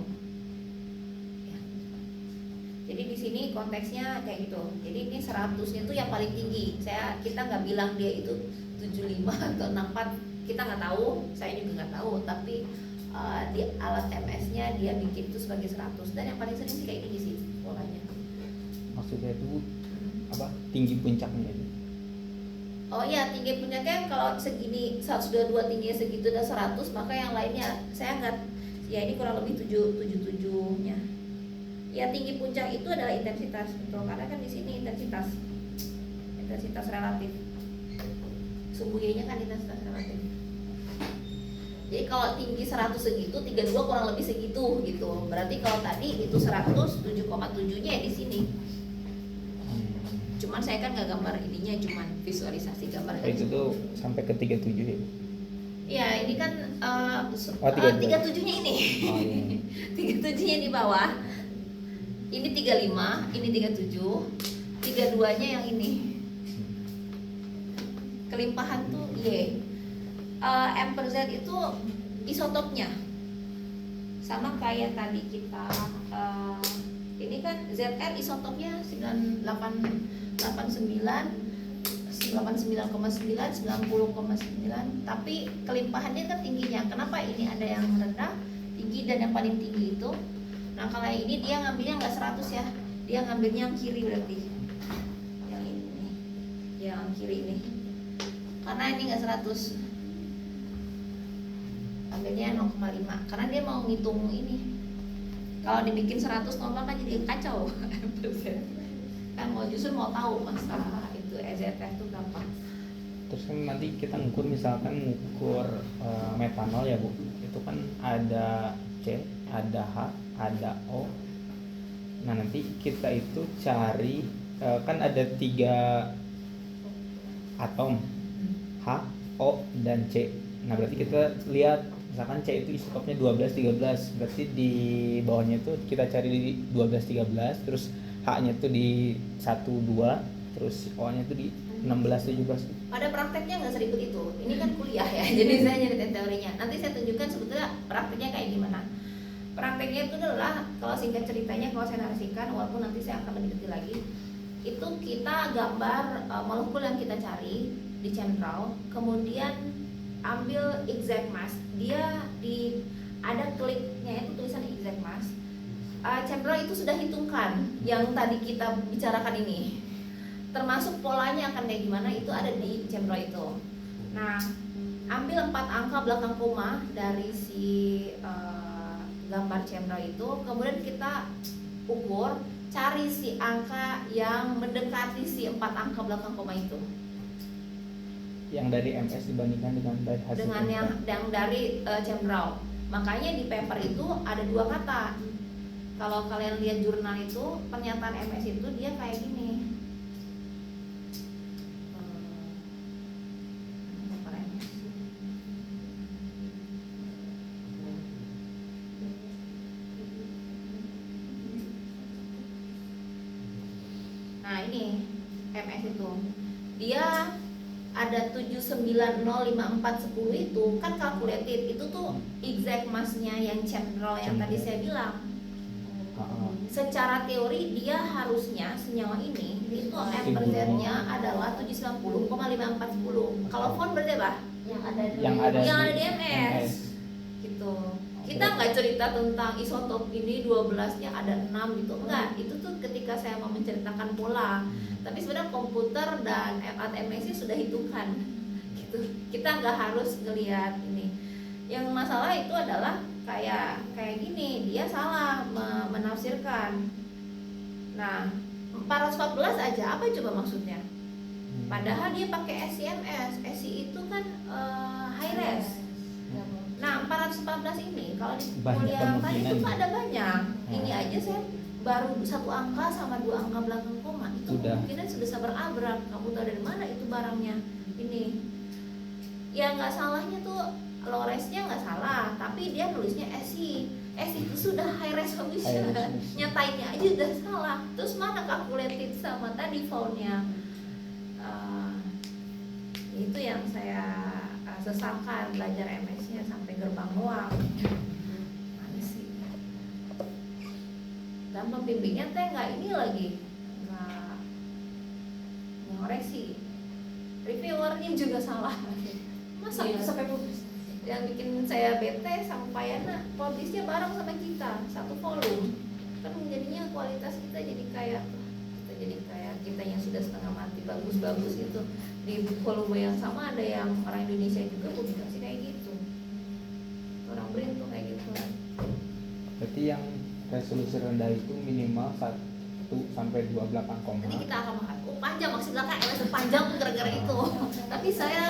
Speaker 1: Jadi di sini konteksnya kayak gitu. Jadi ini 100-nya itu yang paling tinggi. Kita nggak bilang dia itu 75 atau 64, kita nggak tahu. Saya juga nggak tahu. Tapi di alat MS-nya dia bikin itu sebagai 100. Dan yang paling sering sih kayak gini sih polanya.
Speaker 3: Maksudnya itu apa? Tinggi puncaknya itu.
Speaker 1: Oh iya, tinggi puncaknya kalau segini 122 tingginya segitu dan 100, maka yang lainnya saya nggak. Ya ini kurang lebih 77-nya. Ya tinggi puncak itu adalah intensitas, betul, karena kan di sini intensitas relatif. Sumbu Y-nya kan intensitas relatif. Jadi kalau tinggi 100 segitu, 32 kurang lebih segitu gitu. Berarti kalau tadi itu 100, 7,7-nya ya di sini. Cuman saya kan nggak gambar ininya, cuman visualisasi gambar.
Speaker 3: Itu tuh sampai ke 37 ya.
Speaker 1: Ya ini kan
Speaker 3: 37-nya
Speaker 1: ini.
Speaker 3: Oh, iya.
Speaker 1: 37-nya di bawah. Ini 35, ini 37, 32-nya yang ini. Kelimpahan tuh Y. M per Z itu isotopnya. Sama kayak tadi kita ini kan ZR isotopnya 89,9, 90,9, tapi kelimpahannya kan tingginya. Kenapa ini ada yang rendah, tinggi, dan yang paling tinggi itu? Nah kalau yang ini dia ngambilnya nggak 100 ya, dia ngambilnya yang kiri berarti, yang ini nih, yang kiri ini, karena ini nggak 100, ambilnya 0,5, karena dia mau ngitung ini. Kalau dibikin 100 normal kan jadi kacau. Kan justru mau tahu masalah itu EZF itu gampang.
Speaker 3: Terus kan nanti kita ngukur, misalkan ngukur metanol ya Bu, itu kan ada C, ada H, ada O. Nah nanti kita itu cari kan ada 3 atom, H, O, dan C. Nah berarti kita lihat misalkan C itu isotopnya 12, 13, berarti di bawahnya itu kita cari di 12, 13, terus H-nya itu di 1, 2, terus O-nya itu di 16, 17.
Speaker 1: Pada prakteknya nggak seribet itu. Ini kan kuliah ya, jadi saya nyeritain teorinya. Nanti saya tunjukkan sebetulnya prakteknya kayak gimana. Prakteknya itu adalah, kalau singkat ceritanya, kalau saya narasikan, walaupun nanti saya akan lebih detail lagi, itu kita gambar molekul yang kita cari di ChemDraw, kemudian ambil exact mass. Dia ada kliknya itu tulisan exact mass. ChemDraw itu sudah hitungkan yang tadi kita bicarakan ini, termasuk polanya akan kayak gimana, itu ada di ChemDraw itu. Nah, ambil 4 angka belakang koma dari si gambar ChemDraw itu, kemudian kita ukur, cari si angka yang mendekati si 4 angka belakang koma itu.
Speaker 3: Yang dari MS dibandingkan dengan dari hasil
Speaker 1: Dengan yang dari ChemDraw. Makanya di paper itu ada 2 kata. Kalau kalian lihat jurnal itu, pernyataan MS itu dia kayak gini. Nah ini MS itu dia ada 79,054,10 itu kan calculated, itu tuh exact massnya yang ChemDraw yang tadi saya bilang. Secara teori dia harusnya senyawa ini itu M per Z-nya adalah 790,5410. Kalau font berarti apa?
Speaker 2: Yang ada
Speaker 1: di MS gitu. Kita nggak cerita tentang isotop ini 12-nya ada 6 gitu, enggak. Itu tuh ketika saya mau menceritakan pola. Tapi sebenarnya komputer dan MS sudah hitungkan gitu. Kita nggak harus ngelihat ini. Yang masalah itu adalah kayak gini, dia salah menafsirkan. Nah, 414 aja apa coba maksudnya? Padahal dia pakai SCMS. SC itu kan high res. Nah, 414 ini kalau di kuliah tadi itu kan ada banyak. Ini aja saya baru 1 angka sama 2 angka belakang koma itu kemungkinan sudah berabrak. Kamu tahu dari mana itu barangnya? Ini ya nggak salahnya tuh, low res-nya nggak salah, tapi dia nulisnya SC. SC itu sudah high resolution, nyatainnya aja udah salah. Terus mana calculated sama tadi found-nya? Itu yang saya sesalkan belajar MS-nya sampai gerbang uang. Dan pembimbingnya teh nggak ini lagi, nggak ngoreksi, reviewernya juga salah. Masa sampai publish? Yang bikin saya bete sama Payana, publishnya bareng sama kita satu volume, kan jadinya kualitas kita jadi kayak kita yang sudah setengah mati bagus-bagus itu di volume yang sama ada yang orang Indonesia juga publikasi kayak gitu, orang BRIN tuh kayak gitu.
Speaker 3: Berarti yang resolusi rendah itu minimal 1 sampai 2 belakang koma.
Speaker 1: Nanti kita akan makan. Panjang maksud belakang MS panjang tuh gara-gara itu. Tapi saya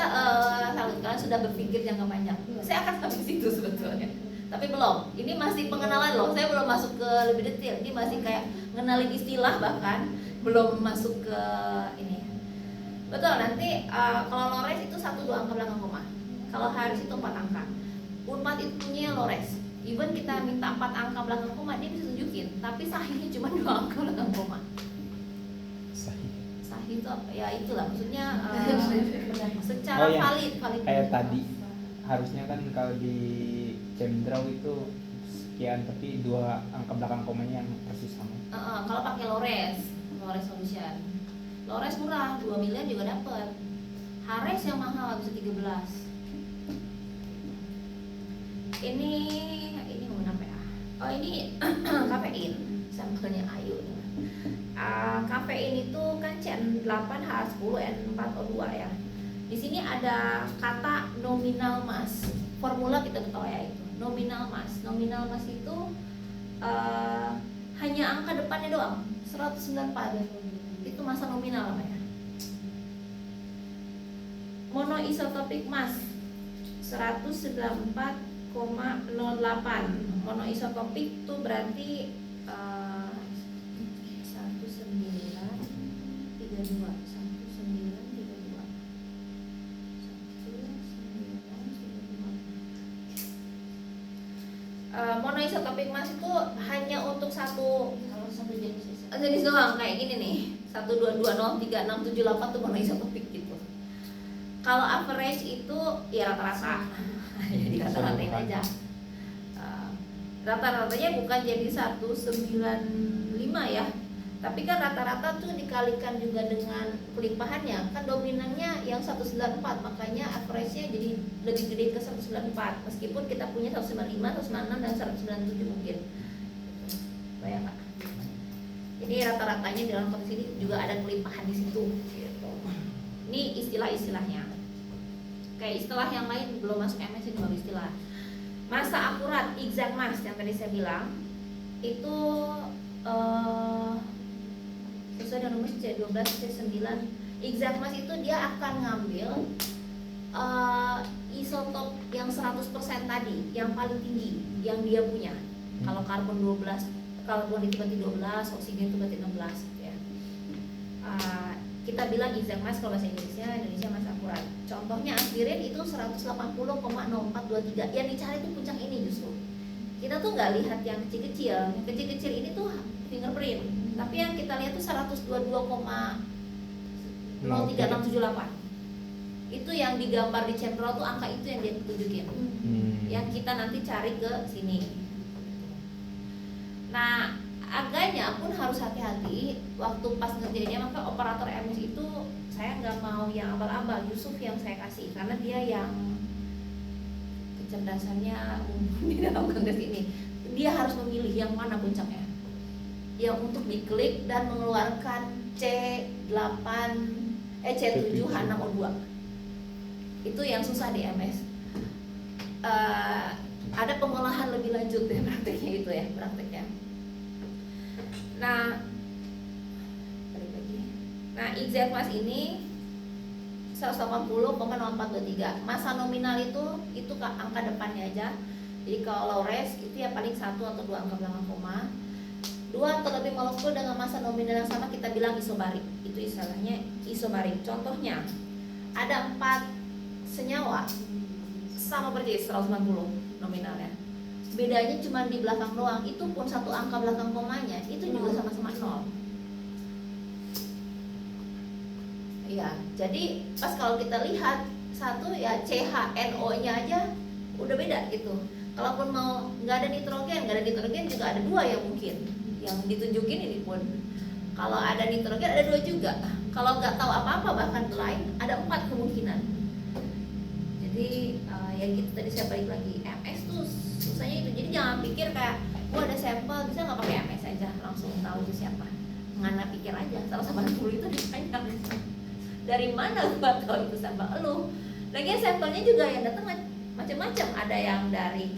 Speaker 1: kalian sudah berpikir jangka panjang. Saya akan sampai situ sebetulnya. Tapi belum. Ini masih pengenalan loh. Saya belum masuk ke lebih detail. Ini masih kayak ngenalin istilah, bahkan belum masuk ke ini. Betul, nanti kalau Lores itu 1-2 angka belakang koma. Kalau Harris itu 4 angka. Unpad itu punya Lores. Even kita minta 4 angka belakang koma dia bisa tunjukin, tapi sahihnya cuma 2 angka belakang koma.
Speaker 3: Sahih.
Speaker 1: Sahih itu apa? Ya itulah maksudnya secara
Speaker 3: Oh, ya.
Speaker 1: valid.
Speaker 3: Kayak tadi harusnya kan kalau di Cendrau itu sekian, tapi 2 angka belakang komanya yang persis sama.
Speaker 1: Kalau pakai Lores solution, Lores murah 2 miliar juga dapat. Hares yang mahal bisa 13. Ini mau apa ya? Oh ini kafein, sampelnya Ayu. Kafein itu kan CN8H10N4O2 ya. Di sini ada kata nominal mass. Formula kita tahu ya itu. Nominal mass itu hanya angka depannya doang, 194. Itu massa nominal namanya. Monoisotopic mass 194,08. Monoisotopik itu berarti 1932. Monoisotopik mass itu hanya untuk satu jenis doang, kayak gini nih 122036778 tuh monoisotopik gitu. Kalau average itu ya rata-rata jadi rata-ratain aja. Rata-ratanya bukan jadi 195 ya, tapi kan rata-rata tuh dikalikan juga dengan kelimpahannya, kan dominannya yang 194, makanya average-nya jadi lebih gede ke 194 meskipun kita punya 195, 196 dan 197 mungkin. Bayang nggak? Jadi rata-ratanya di dalam konteks ini juga ada kelimpahan di situ gitu. Ini istilah-istilahnya. Kayak istilah yang lain belum masuk MS ini baru istilah. Massa akurat, exact mass yang tadi saya bilang itu sesuai dengan rumus C12 C9. Exact mass itu dia akan ngambil isotop yang 100% tadi, yang paling tinggi yang dia punya. Kalau karbon 12, karbon itu berarti 12, oksigen itu berarti 16 ya. Kita bilang exact mass kalau bahasa Indonesia massa akurat. Contohnya aspirin itu 180,0423. Yang dicari itu puncak ini justru. Kita tuh nggak lihat yang kecil-kecil. Yang kecil-kecil ini tuh fingerprint. Tapi yang kita lihat tuh 122,03678. Itu yang digambar di Cendrau tuh angka itu yang dia tunjukin. Yang kita nanti cari ke sini. Nah, agaknya pun harus hati-hati waktu pas ngerjainnya, maka operator MS itu saya nggak mau yang abal-abal. Yusuf yang saya kasih karena dia yang kecerdasannya di dalam konteks ini. Dia harus memilih yang mana puncaknya, yang untuk diklik dan mengeluarkan C7H6O2. Itu yang susah di MS. Ada pengolahan lebih lanjut ya prakteknya itu ya prakteknya. Nah, balik lagi. Nah, exact mass ini 180,0423. Massa nominal itu angka depannya aja. Jadi kalau low res itu ya paling 1 atau 2 angka belakang koma. 2 atau lebih molekul dengan massa nominal yang sama kita bilang isobarik. Itu istilahnya isobarik. Contohnya ada 4 senyawa sama persis 190 nominalnya. Bedanya cuma di belakang doang, itu pun 1 angka belakang komanya itu juga sama-sama 0. Iya, jadi pas kalau kita lihat satu ya CHNO-nya aja udah beda gitu. Kalaupun mau nggak ada nitrogen juga ada 2 yang mungkin yang ditunjukin ini pun. Kalau ada nitrogen ada 2 juga. Kalau nggak tahu apa-apa bahkan lain ada 4 kemungkinan. Jadi yang gitu tadi saya balik lagi MS tuh susahnya itu. Jadi jangan pikir kayak ada sampel bisa nggak pakai MS aja langsung tahu itu siapa. Ngana pikir aja 180 itu ditanya dari mana gua tahu itu sampel lu. Lagian sampelnya juga yang datang macam-macam. Ada yang dari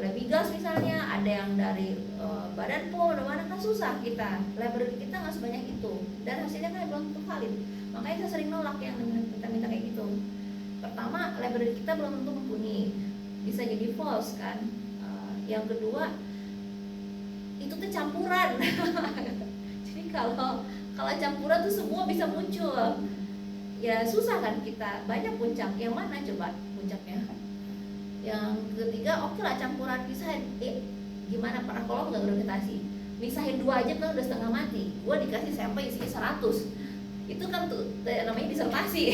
Speaker 1: Lebigas misalnya, ada yang dari Badan POM, mana kan susah kita. Library kita nggak sebanyak itu dan hasilnya kan belum tentu valid. Makanya saya sering nolak yang minta kayak gitu. Pertama, library kita belum tentu mumpuni, bisa jadi false kan. Yang kedua, itu tuh campuran. Jadi kalau campuran tuh semua bisa muncul. Ya susah kan kita, banyak puncak. Yang mana coba puncaknya? Yang ketiga oke lah campuran pisahin, gimana Pak kalau nggak gravitasi, misahin 2 aja kan udah setengah mati, gue dikasih sampel isinya 100, itu kan tuh namanya disertasi.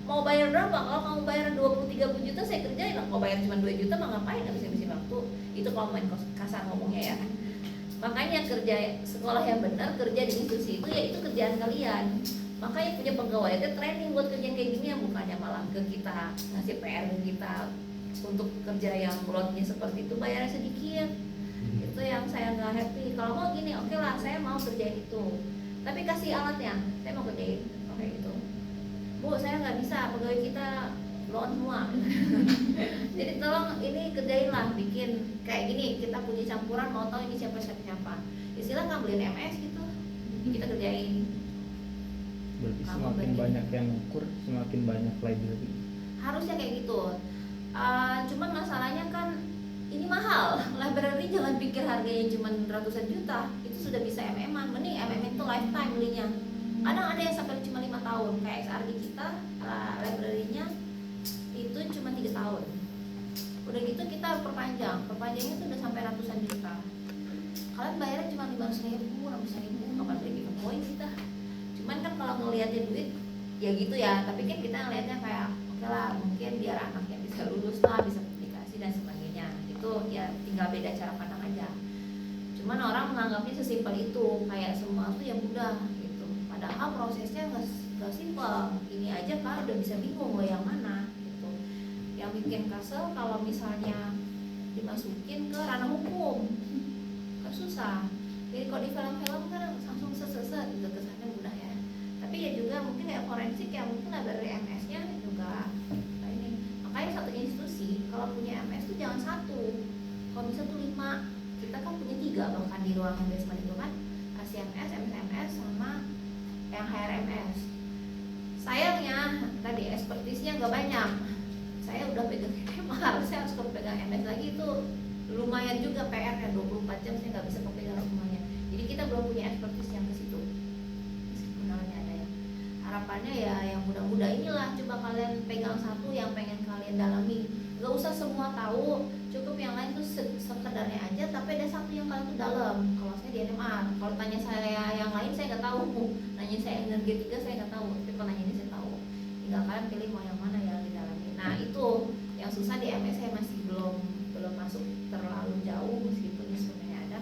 Speaker 1: Mau bayar berapa? Kalau kamu bayar 20-30 juta saya kerjain lah, mau bayar cuma 2 juta mah ngapain habisin waktu, itu kalau main kasar ngomongnya ya. Makanya kerja sekolah yang benar, kerja di institusi itu ya itu kerjaan kalian. Makanya punya pegawai itu training buat kerja kayak gini, yang bukannya malah ke kita ngasih PR ke kita untuk kerja yang lotnya seperti itu bayarnya sedikit. Itu yang saya nggak happy. Kalau mau gini oke lah, saya mau kerjain itu, tapi kasih alatnya, saya mau kerjain oke gitu. Bu saya nggak bisa, pegawai kita loan semua. Jadi tolong ini kerjain lah, bikin kayak gini, kita punya campuran, mau tahu ini siapa. Istilah nggak beliin MS gitu, kita kerjain.
Speaker 3: Berarti
Speaker 1: Kamu
Speaker 3: semakin
Speaker 1: berarti.
Speaker 3: banyak yang ukur, semakin banyak library.
Speaker 1: Harusnya kayak gitu. Cuman masalahnya kan ini mahal. Library jangan pikir harganya cuma ratusan juta, itu sudah bisa MM-an. Mending MM itu lifetime belinya. Kadang ada yang sampai cuma 5 tahun, kayak XRD kita library-nya itu cuma 3 tahun. Udah gitu kita perpanjangnya itu udah sampai ratusan juta. Kalian bayarnya cuma 500.000, 600.000, kapan beli ke poin kita. Cuman kan kalau ngeliatin duit ya gitu ya, tapi kan kita ngeliatnya kayak oke lah, mungkin biar anaknya bisa lulus lah, bisa publikasi dan sebagainya. Itu ya tinggal beda cara pandang aja. Cuman orang menganggapnya sesimpel itu, kayak semua tuh ya mudah gitu. Padahal prosesnya nggak simpel. Ini aja kan udah bisa bingung lo yang mana gitu. Yang bikin kesel kalau misalnya dimasukin ke ranah hukum kan susah. Jadi kalau di film-film kan langsung seset gitu, kesannya mudah ya. Tapi ya juga mungkin ya forensik ya mungkin ada dari MS-nya juga. Nah ini makanya satu institusi kalau punya MS tuh jangan satu, kalau bisa tuh 5. Kita kan punya 3 bahkan di ruangan basement itu kan, ACMS, MSMS sama yang HRMS. Sayangnya tadi ekspertisnya nggak banyak. Saya udah pegang MR, saya harus pegang MS lagi, itu lumayan juga PR-nya, 24 jam saya nggak bisa pegang semuanya. Jadi kita belum punya ekspertis yang ke situ. Meskipun namanya ada ya. Harapannya ya yang muda-muda inilah, coba kalian pegang satu yang pengen kalian dalami. Gak usah semua tahu, cukup yang lain tuh sekedarnya aja, tapi ada satu yang kalian tuh dalam. Kalau saya di NMR, kalau tanya saya yang lain saya nggak tahu. Nanya saya energetika saya nggak tahu, tapi kalau nanya ini saya tahu. Tinggal kalian pilih mau yang mana yang didalami. Nah itu yang susah di MS, saya masih belum masuk terlalu jauh meskipun sebenarnya ada.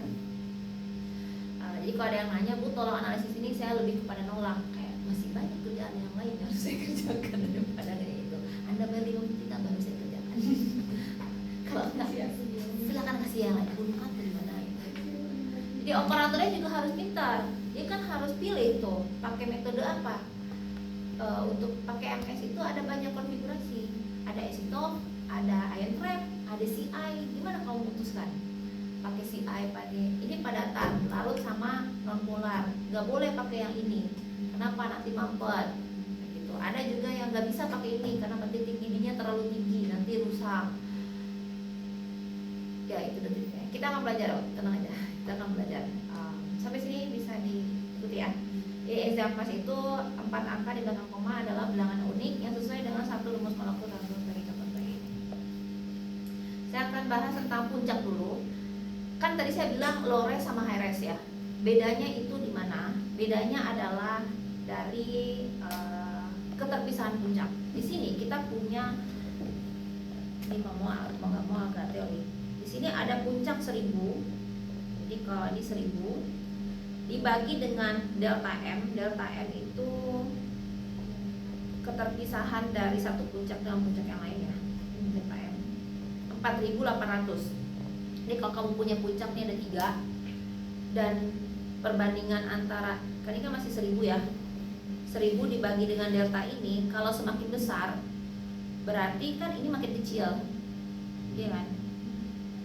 Speaker 1: Jadi kalau ada yang nanya, Bu tolong analisis ini, saya lebih kepada nolak, kayak masih banyak kerjaan yang lain yang harus saya kerjakan daripada kayak itu. Anda bayar 5 juta baru saya kerjakan. Kalau enggak silakan kasih yang lain, bunuh atau gimana gitu. Jadi operatornya juga harus pintar, dia kan harus pilih tuh pakai metode apa. Untuk pakai MS itu ada banyak konfigurasi, ada Esitov, ada Ion Trap, ada CI. Gimana kamu memutuskan? Pakai CI ini padatan, larut sama non polar. Nggak boleh pakai yang ini. Kenapa? Nanti mampet. Gitu. Ada juga yang nggak bisa pakai ini karena titik didihnya terlalu tinggi, nanti rusak. Ya itu detiknya. Kita akan belajar, tenang aja. Kita akan belajar. Sampai sini bisa diikuti ya. Exam Pass itu 4 angka di belakang koma adalah bilangan unik yang sesuai dengan satu rumus molekul dari tertentu ini. Saya akan bahas tentang puncak dulu. Kan tadi saya bilang low res sama high res ya. Bedanya itu di mana? Bedanya adalah dari keterpisahan puncak. Di sini kita punya, ini mau nggak mau agak teori. Di sini ada puncak 1000. Jadi kalau ini 1000 dibagi dengan delta M. Delta M itu keterpisahan dari satu puncak dengan puncak yang lainnya. Delta M 4.800. Jadi kalau kamu punya puncak ini ada 3, dan perbandingan antara, kan ini kan masih 1000 ya, 1000 dibagi dengan delta ini, kalau semakin besar berarti kan ini makin kecil, iya kan?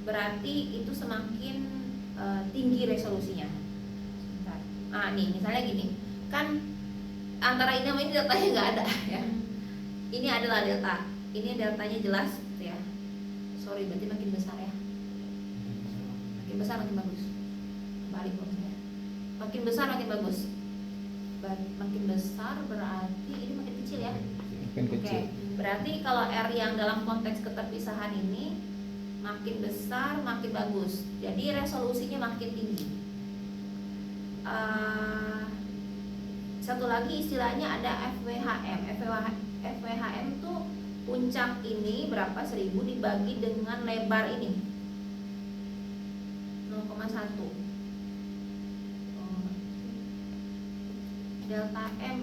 Speaker 1: Berarti itu semakin tinggi resolusinya. Nah nih misalnya gini, kan antara ini sama ini deltanya nggak ada ya. Ini adalah delta, ini deltanya jelas gitu ya. Sorry, berarti makin besar ya. Makin besar makin bagus. Balik maksudnya. Makin besar makin bagus. Makin besar berarti ini makin kecil ya.
Speaker 3: Makin kecil.
Speaker 1: Oke. Berarti kalau R yang dalam konteks keterpisahan ini makin besar makin bagus. Jadi resolusinya makin tinggi. Satu lagi istilahnya ada FWHM. FWHM tuh puncak ini berapa 1000 dibagi dengan lebar ini 0,1. Delta M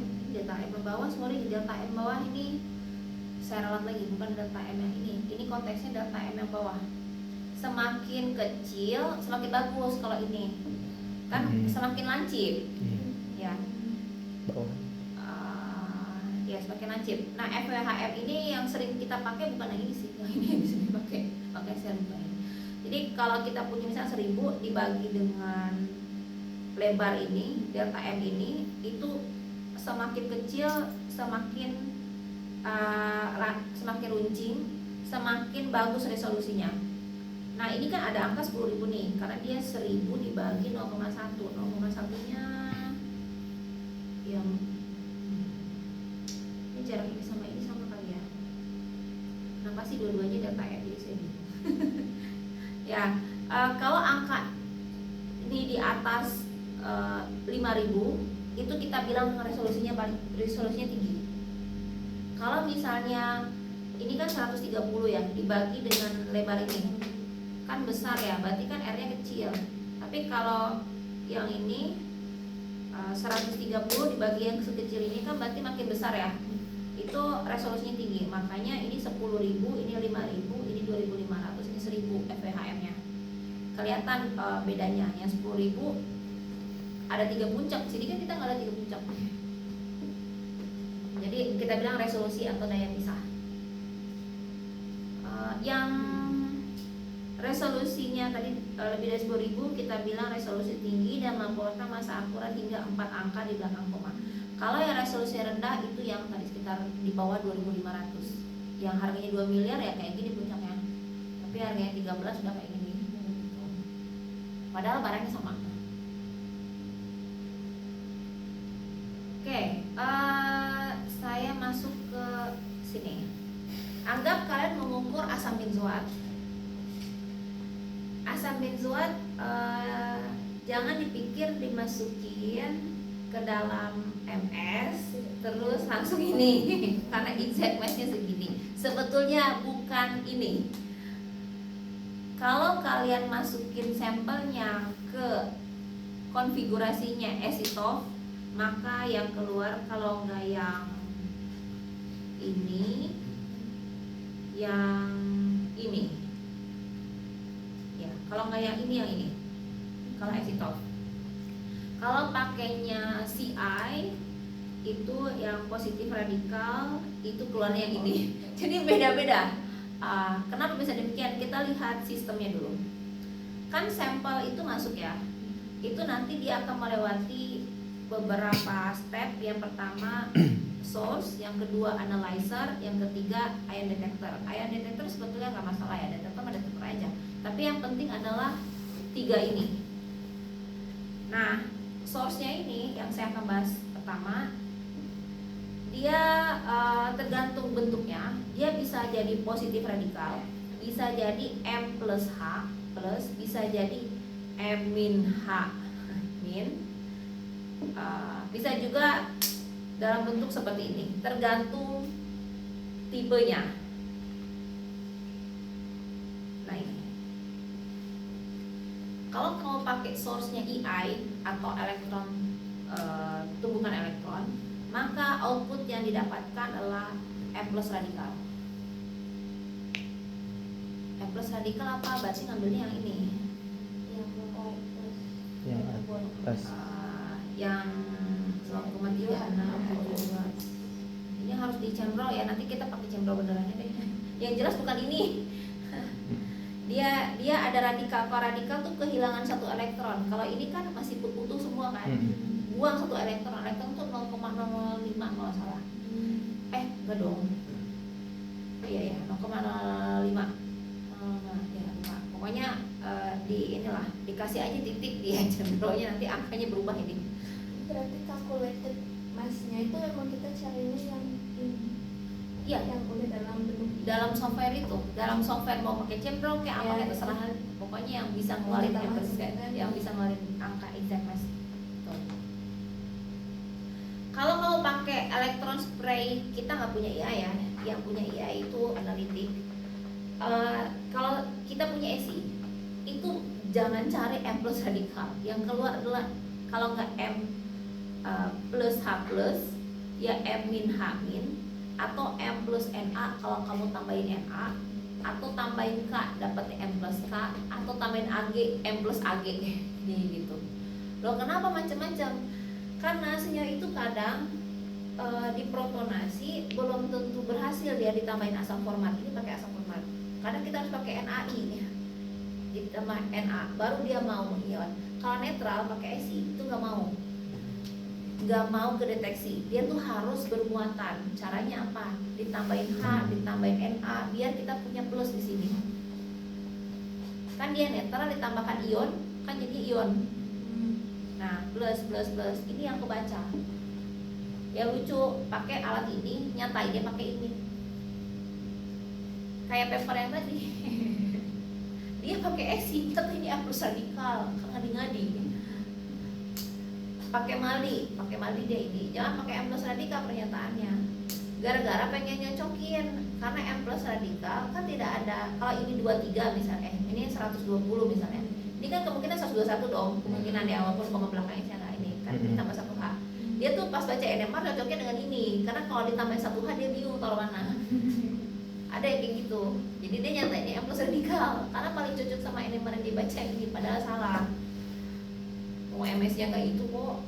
Speaker 1: bawah, delta M bawah ini saya ralat lagi, bukan delta M yang ini konteksnya delta M yang bawah. Semakin kecil semakin bagus kalau ini kan semakin lancip ya.
Speaker 3: Bawah.
Speaker 1: Ya semakin lancip. Nah FWHM ini yang sering kita pakai bukan yang ini sih, yang ini yang bisa pakai sering. Jadi kalau kita punya misalnya 1000 dibagi dengan lebar ini delta M ini, itu semakin kecil semakin runcing, semakin bagus resolusinya. Nah ini kan ada angka 10.000 nih, karena dia 1000 dibagi 0,1 nya yang ini jarak ini sama kali ya. Kenapa sih dua-duanya delta M jadi saya bingung. Ya kalau angka ini di atas 5.000 itu kita bilang resolusinya tinggi. Kalau misalnya ini kan 130 ya dibagi dengan lebar ini kan besar ya, berarti kan R-nya kecil. Tapi kalau yang ini 130 dibagi yang sekecil ini kan berarti makin besar ya. Itu resolusinya tinggi. Makanya ini 10.000, ini 5.000, ini 2.500, ini 1.000 FWHM-nya. Kelihatan bedanya. Yang 10.000 ada 3 puncak. Sini kan kita nggak ada 3 puncak. Jadi kita bilang resolusi atau daya pisah. Yang resolusinya tadi lebih dari 10.000 kita bilang resolusi tinggi dan melaporkan masa akurat hingga 4 angka di belakang koma. Kalau yang resolusi rendah itu yang tadi sekitar di bawah 2.500. Yang harganya 2 miliar ya kayak gini puncaknya. Tapi harganya 13 sudah kayak gini. Padahal barangnya sama. Oke, saya masuk ke sini. Anggap kalian mengukur asam benzoat. Asam benzoat jangan dipikir dimasukin ke dalam MS terus langsung ini karena exact match-nya segini. Sebetulnya bukan ini. Kalau kalian masukin sampelnya ke konfigurasinya acetov, maka yang keluar kalau enggak yang ini, yang ini. Ya, kalau enggak yang ini. Kalau acetov. Kalau pakainya CI itu yang positif radikal itu keluarnya yang ini. Jadi beda-beda. Kenapa bisa demikian? Kita lihat sistemnya dulu. Kan sampel itu masuk ya. Itu nanti dia akan melewati beberapa step. Yang pertama source, yang kedua analyzer, yang ketiga ion detector. Ion detector sebetulnya nggak masalah ya, detector aja. Tapi yang penting adalah 3 ini. Nah, source-nya ini yang saya akan bahas pertama. Dia tergantung bentuknya. Dia bisa jadi positif radikal, bisa jadi M plus H plus, bisa jadi M min H min, bisa juga dalam bentuk seperti ini. Tergantung tipenya. Nah ini. Kalau kamu pakai source-nya EI atau elektron tumbukan elektron, maka output yang didapatkan adalah M plus radikal. M plus radikal apa? Berarti ngambilnya yang ini.
Speaker 3: Yang atas.
Speaker 1: Yang 0,3. Ini harus dicembrol ya. Nanti kita pakai cembrol benerannya deh. Yang jelas bukan ini. Dia ada radikal. Kalau radikal tuh kehilangan 1 elektron. Kalau ini kan masih utuh semua kan. Buang 1 elektron. Elektron tuh 0,05 kalau salah. Enggak dong. Iya 0,05. Ya, pokoknya di inilah dikasih aja titik dia cembrolnya, nanti angkanya berubah ini.
Speaker 2: Berarti calculated mass-nya itu emang kita carinya yang ini.
Speaker 1: Iya,
Speaker 2: yang udah dalam bentuk
Speaker 1: dalam software itu, dalam software mau pakai cemprol kayak apa
Speaker 2: Ya,
Speaker 1: kayak terserah, pokoknya yang bisa ngeluarin
Speaker 2: Kita
Speaker 1: average
Speaker 2: masukkan.
Speaker 1: yang bisa ngeluarin angka exact mas. Tuh. Kalau mau pakai electron spray, kita nggak punya IA ya, yang punya IA itu analitik. Kalau kita punya ESI, itu jangan cari M plus radikal, yang keluar adalah kalau nggak M plus H plus, ya M min H min, atau M plus Na kalau kamu tambahin Na, atau tambahin K dapat M plus K, atau tambahin Ag M plus Ag nih gitu. Loh kenapa macam-macam? Karena senyawa itu kadang diprotonasi belum tentu berhasil dia ditambahin asam format. Ini pakai asam format. Kadang kita harus pakai NaI ya. Ditambah Na baru dia mau ion. Kalau netral pakai Esi itu nggak mau kedeteksi, dia tuh harus bermuatan. Caranya apa? Ditambahin H, ditambahin Na, biar kita punya plus di sini. Kan dia netral ditambahkan ion, kan jadi ion. Nah, plus ini yang kebaca. Ya lucu, pakai alat ini, nyatain dia pakai ini. Kayak paper yang tadi. Dia pakai esi, tapi ini plus radikal, ngadi-ngadi. Pakai Mali dia ini. Jangan pakai M plus radikal pernyataannya. Gara-gara pengen nyocokin, karena M plus radikal kan tidak ada. Kalau ini 23 misalnya, ini 120 misalnya. Ini kan kemungkinan 121 dong, kemungkinan ya walaupun koma belakangnya nggak ini kan ditambah 1H. Dia tuh pas baca NMR cocoknya dengan ini, karena kalau ditambahin 1H dia bingung taruh mana. Ada yang kayak gitu. Jadi dia nyatain ini M plus radikal, karena paling cocok sama NMR yang dibaca ini, padahal salah. Mau MS-nya nggak itu kok.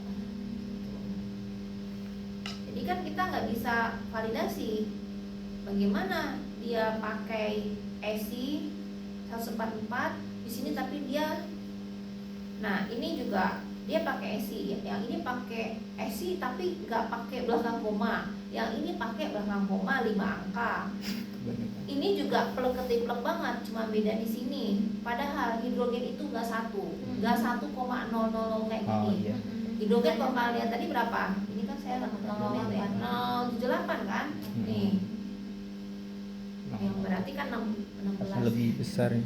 Speaker 1: Jadi kan kita nggak bisa validasi bagaimana dia pakai ESI 144 di sini, tapi dia, nah ini juga dia pakai ESI, yang ini pakai ESI tapi nggak pakai belakang koma, yang ini pakai belakang koma 5 angka. Ini juga plek-ketiplek banget, cuma beda di sini. Padahal hidrogen itu nggak 1,000 kayak gini.
Speaker 3: Iya.
Speaker 1: Hidrogen kalau kalian tadi berapa? Ini kan saya 0,78 kan? Nih. Yang berarti kan 16.
Speaker 3: Lebih besar ya.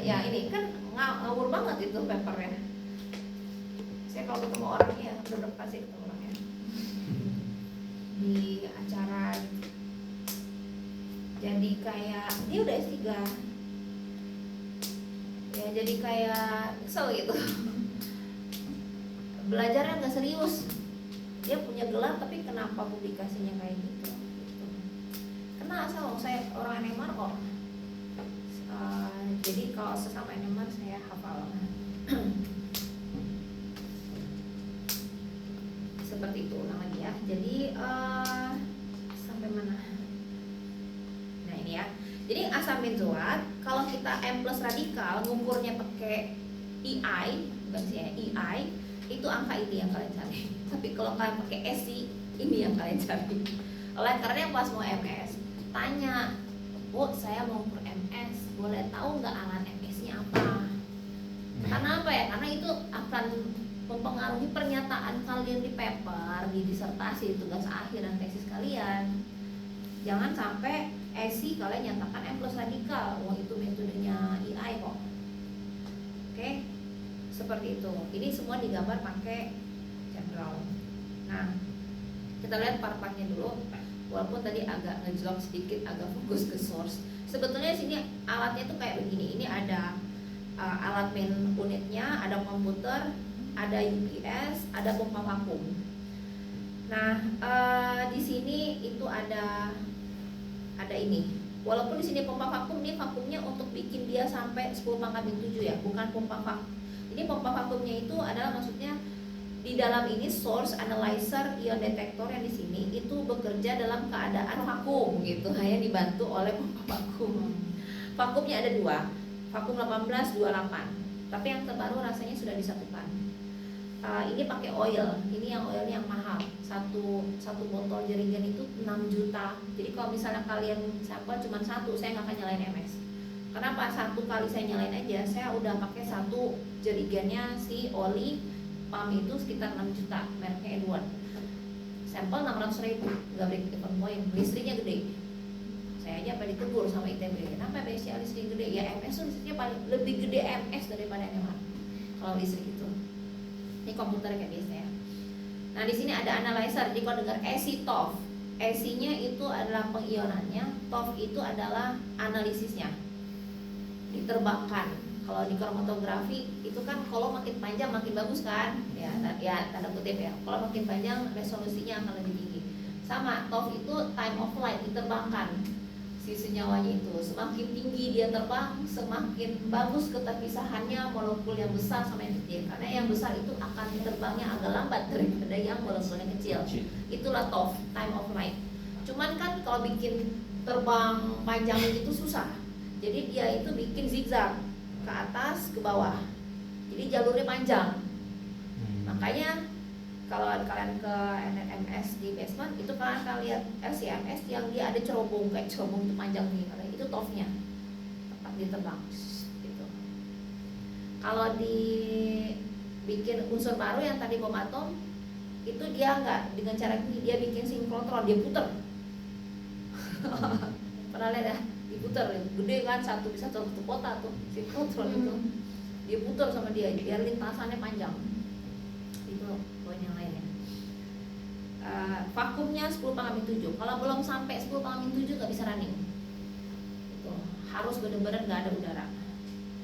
Speaker 1: Ya ini kan ngawur banget itu papernya. Saya kalau ketemu orangnya udah berapa sih ketemu orangnya di acara, jadi kayak dia udah S3 ya, jadi kayak kesel gitu. Belajarnya nggak serius, dia punya gelar tapi kenapa publikasinya kayak gitu. Kena asal saya orang NMR kok. Jadi kalau sesama NMR saya hafal. Seperti itu ulang lagi ya. Jadi sampai mana? Nah ini ya. Jadi asam benzoat kalau kita M plus radikal ngukurnya pakai EI, bukan sih ya, EI itu angka ini yang kalian cari. Tapi kalau kalian pakai SI ini yang kalian cari. Oleh karena yang pas mau MS tanya, Bu saya mau ukur MS, boleh tahu nggak alat MS-nya apa? Karena apa ya? Karena itu akan mempengaruhi pernyataan kalian di paper, di disertasi, tugas akhir dan tesis kalian. Jangan sampai ESI kalian nyatakan M plus radikal, wah itu metodenya EI kok. Oke, seperti itu. Ini semua digambar pakai general. Nah, kita lihat part-partnya dulu. Walaupun tadi agak ngejlok sedikit, agak fokus ke source. Sebetulnya sini alatnya tuh kayak begini. Ini ada alat main unitnya, ada komputer, ada UPS, ada pompa vakum. Nah, di sini itu ada ini. Walaupun di sini pompa vakum, ini vakumnya untuk bikin dia sampai 10 pangkat 7 ya, bukan pompa vakum. Ini pompa vakumnya itu adalah maksudnya di dalam ini source analyzer ion detector yang di sini itu bekerja dalam keadaan vakum gitu, hanya dibantu oleh pompa vakum. Vakumnya ada 2, vakum 18, 28. Tapi yang terbaru rasanya sudah disatukan. Ini pakai oil, ini yang oilnya yang mahal. Satu botol jerigen itu 6 juta. Jadi kalau misalnya kalian sampel cuma 1, saya nggak akan nyalain MS. Kenapa? 1 kali saya nyalain aja, saya udah pakai 1 jerigennya si oli pump itu sekitar 6 juta, mereknya Edward. sampel 600.000 nggak break even point, listriknya gede. Saya aja apa ditegur sama ITB, kenapa BCA listrik gede? Ya MS tuh listriknya paling lebih gede MS daripada MH kalau listrik itu. Ini komputer kayak biasa ya. Nah di sini ada analyzer, jadi kalau dengar ESI TOF, ESI-nya itu adalah pengionannya, TOF itu adalah analisisnya, diterbangkan. Kalau di kromatografi itu kan kalau makin panjang makin bagus kan, ya tanda kutip ya. Kalau makin panjang resolusinya akan lebih tinggi. Sama TOF itu time of flight, diterbangkan si senyawanya itu. Semakin tinggi dia terbang, semakin bagus keterpisahannya molekul yang besar sama yang kecil. Karena yang besar itu akan diterbangnya agak lambat daripada yang molekul yang kecil. Itulah TOF, time of flight. Cuman kan kalau bikin terbang panjang itu susah. Jadi dia itu bikin zigzag ke atas ke bawah, jadi jalurnya panjang. Makanya kalau kalian ke NMS di basement itu kalian akan lihat LCMS yang dia ada cerobong, kayak cerobong itu panjang nih, karena itu TOF-nya tempat diterbang gitu. Kalau dibikin unsur baru yang tadi bom atom itu dia nggak dengan cara ini, dia bikin sinkrotron, dia puter. Pernah lihat ya? Diputer, gede kan, bisa satu kota tuh sinkrotron itu, dia puter sama dia biar lintasannya panjang. Itu poin yang lainnya. Vakumnya 10⁻⁷. Kalau belum sampai 10⁻⁷ nggak bisa running. Itu harus benar-benar nggak ada udara.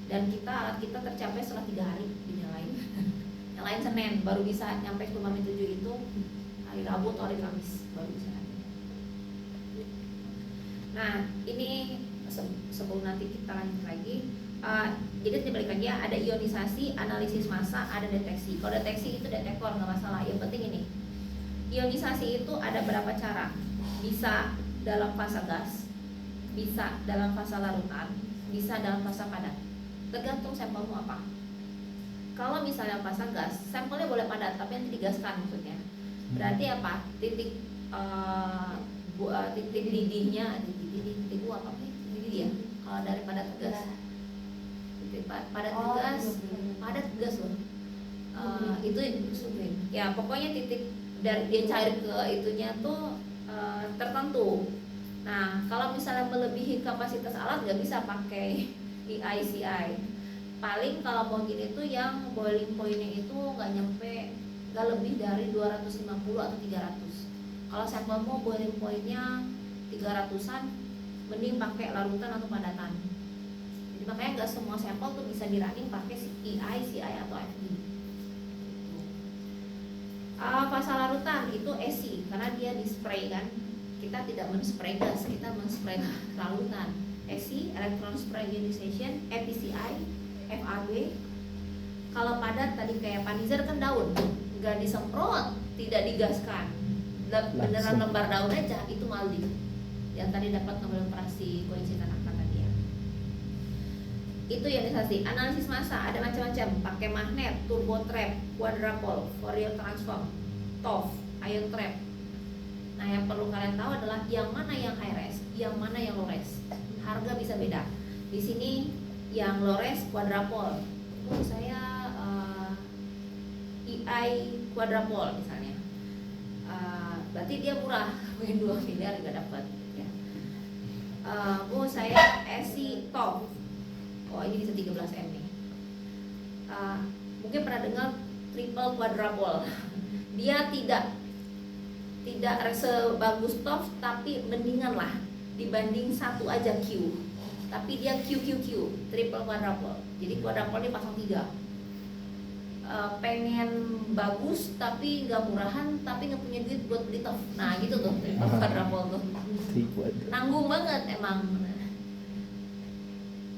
Speaker 1: Dan alat kita tercapai setelah 3 hari dinyalain. Yang lain Senin baru bisa nyampe 10⁻⁷, itu hari Rabu atau hari Kamis baru bisa. Nah ini sebelum nanti kita lanjut lagi, jadi balik lagi ya, ada ionisasi, analisis massa, ada deteksi. Kalau deteksi itu detektor nggak masalah. Yang penting ini, ionisasi itu ada berapa cara? Bisa dalam fase gas, bisa dalam fase larutan, bisa dalam fase padat. Tergantung sampelmu apa. Kalau misalnya fase gas, sampelnya boleh padat tapi nanti digaskan maksudnya. Berarti apa? Titik lidihnya, titik uap apa sih? Lidih ya. Kalau dari padat ke gas, titik padat ke gas, padat ke gas loh. Itu sublim. Ya pokoknya titik dari dia cair ke itunya tuh tertentu. Nah kalau misalnya melebihi kapasitas alat nggak bisa pakai EICI. Paling kalau mau gini tuh yang boiling pointnya itu nggak lebih dari 250 atau 300. Kalau sampelmu boiling pointnya 300-an, mending pakai larutan atau padatan. Jadi makanya nggak semua sampel tuh bisa di-running pakai EI, CI atau FD. Fase larutan itu ESI karena dia di spray kan. Kita tidak men-spray gas, kita men-spray larutan. ESI, electron spray ionization, EPCI, FAB. Kalau padat tadi kayak panizer kan daun, nggak disemprot, tidak digaskan, beneran lembar daun aja, itu MALDI yang tadi dapat Nobel Operasi Koichi Tanaka tadi ya. Itu ionisasi. Analisis massa ada macam-macam, pakai magnet, turbo trap, quadrupole, Fourier transform, TOF, ion trap. Nah yang perlu kalian tahu adalah yang mana yang high res, yang mana yang low res. Harga bisa beda. Di sini yang low res quadrupole. Saya EI quadrupole misalnya. Berarti dia murah, mungkin 2 miliar juga dapat ya. Saya ESI TOF. Oh ini bisa 13M nih. Mungkin pernah dengar triple quadrupole. Dia tidak sebagus TOF tapi mendingan lah dibanding satu aja Q. Tapi dia QQQ, triple quadrupole. Jadi quadrupole ini pasang 3. Pengen bagus tapi nggak murahan, tapi nggak punya duit buat beli TOF. Nah gitu tuh triple quadrupole tuh. Nanggung banget emang.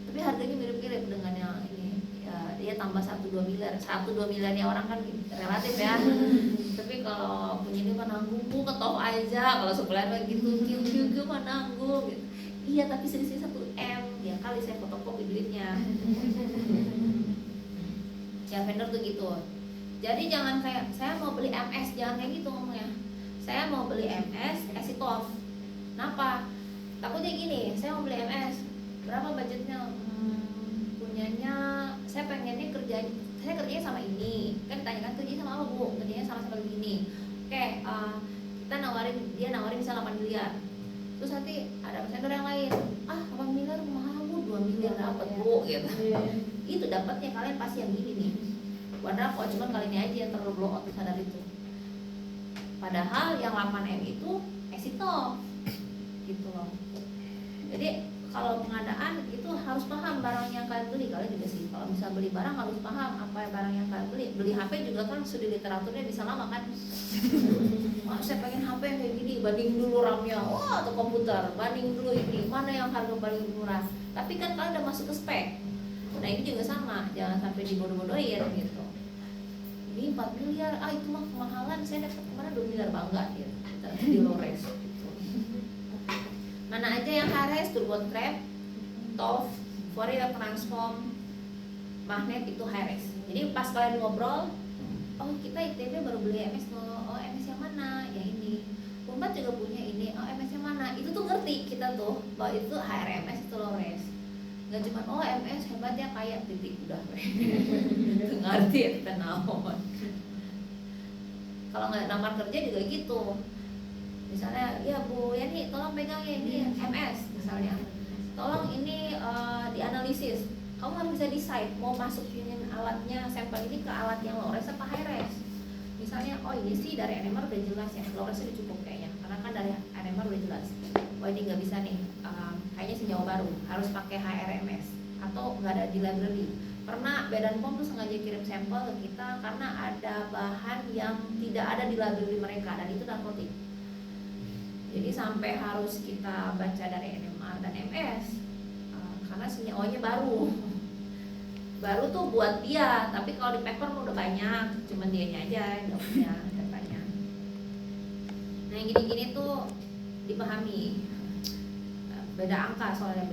Speaker 1: Tapi harganya mirip-mirip dengan yang ini ya, dia tambah 1-2 miliar. 1-2 miliarnya orang kan relatif ya. Tapi kalau punya ini mah nanggung, ke TOF aja. Kalau sebulan gitu, QQQ mah nanggung gitu. Iya tapi selisih 1M, ya kali saya fotokopi duitnya. Ya vendor tuh gitu. Jadi jangan kayak saya mau beli MS, jangan kayak gitu ngomongnya. Saya mau beli MS, kasih TOF. Kenapa? Takutnya gini, saya mau beli MS, berapa budgetnya? Punyanya, saya pengennya kerjanya sama ini. Kan ditanyakan kerjanya sama apa Bu? Kerjanya sama begini. Oke, Dia nawarin bisa 8 miliar. Terus nanti ada presenter yang lain, 8 miliar mahal Bu, 2 miliar dapat Bu gitu. Itu dapatnya kalian pasti yang gini nih. Padahal kok cuma kali ini aja yang terlalu blow out sadar itu. Padahal yang 8M itu exito gitu loh. Jadi kalau pengadaan itu harus paham barang yang kalian beli. Kalian juga sih kalau bisa beli barang harus paham apa barang yang kalian beli. Beli HP juga kan studi literaturnya bisa lama kan. Saya pengen HP yang kayak gini, banding dulu RAM-nya, atau komputer, banding dulu ini, mana yang harga paling murah. Tapi kan kalian udah masuk ke spek. Nah ini juga sama, jangan sampai dibodoh-bodohin gitu. Ini 4 miliar, itu mah kemahalan, saya dapat kemarin 2 miliar, bangga gitu. Di Lores gitu. Mana aja yang HRS, turbo trap, TOF, Fourier transform, magnet itu HRS. Jadi pas kalian ngobrol, kita ITB baru beli MS loh, MS yang mana? Ya ini. Unpad juga punya ini, MS yang mana? Itu tuh ngerti kita tuh bahwa itu HRMS itu Lores. Gak cuma MS hebat ya kayak titik udah. Ngerti ya kita naon. Kalau nggak lamar kerja juga gitu. Misalnya, ya Bu Yani tolong pegang ya ini MS misalnya. Tolong ini dianalisis. Kamu harus bisa decide mau masukin alatnya sampel ini ke alat yang Lores apa HRS. Misalnya, ini sih dari NMR udah jelas ya, Lores udah cukup kayaknya, karena kan dari NMR udah jelas. Ini nggak bisa nih, kayaknya senyawa baru, harus pakai HRMS atau nggak ada di library. Pernah Badan POM tuh sengaja kirim sampel ke kita karena ada bahan yang tidak ada di library mereka dan itu narkotik. Jadi sampai harus kita baca dari NMR dan MS karena senyawanya baru tuh buat dia, tapi kalau di paper udah banyak, cuman dianya aja yang udah punya datanya. Nah yang gini-gini tuh dipahami, beda angka soalnya,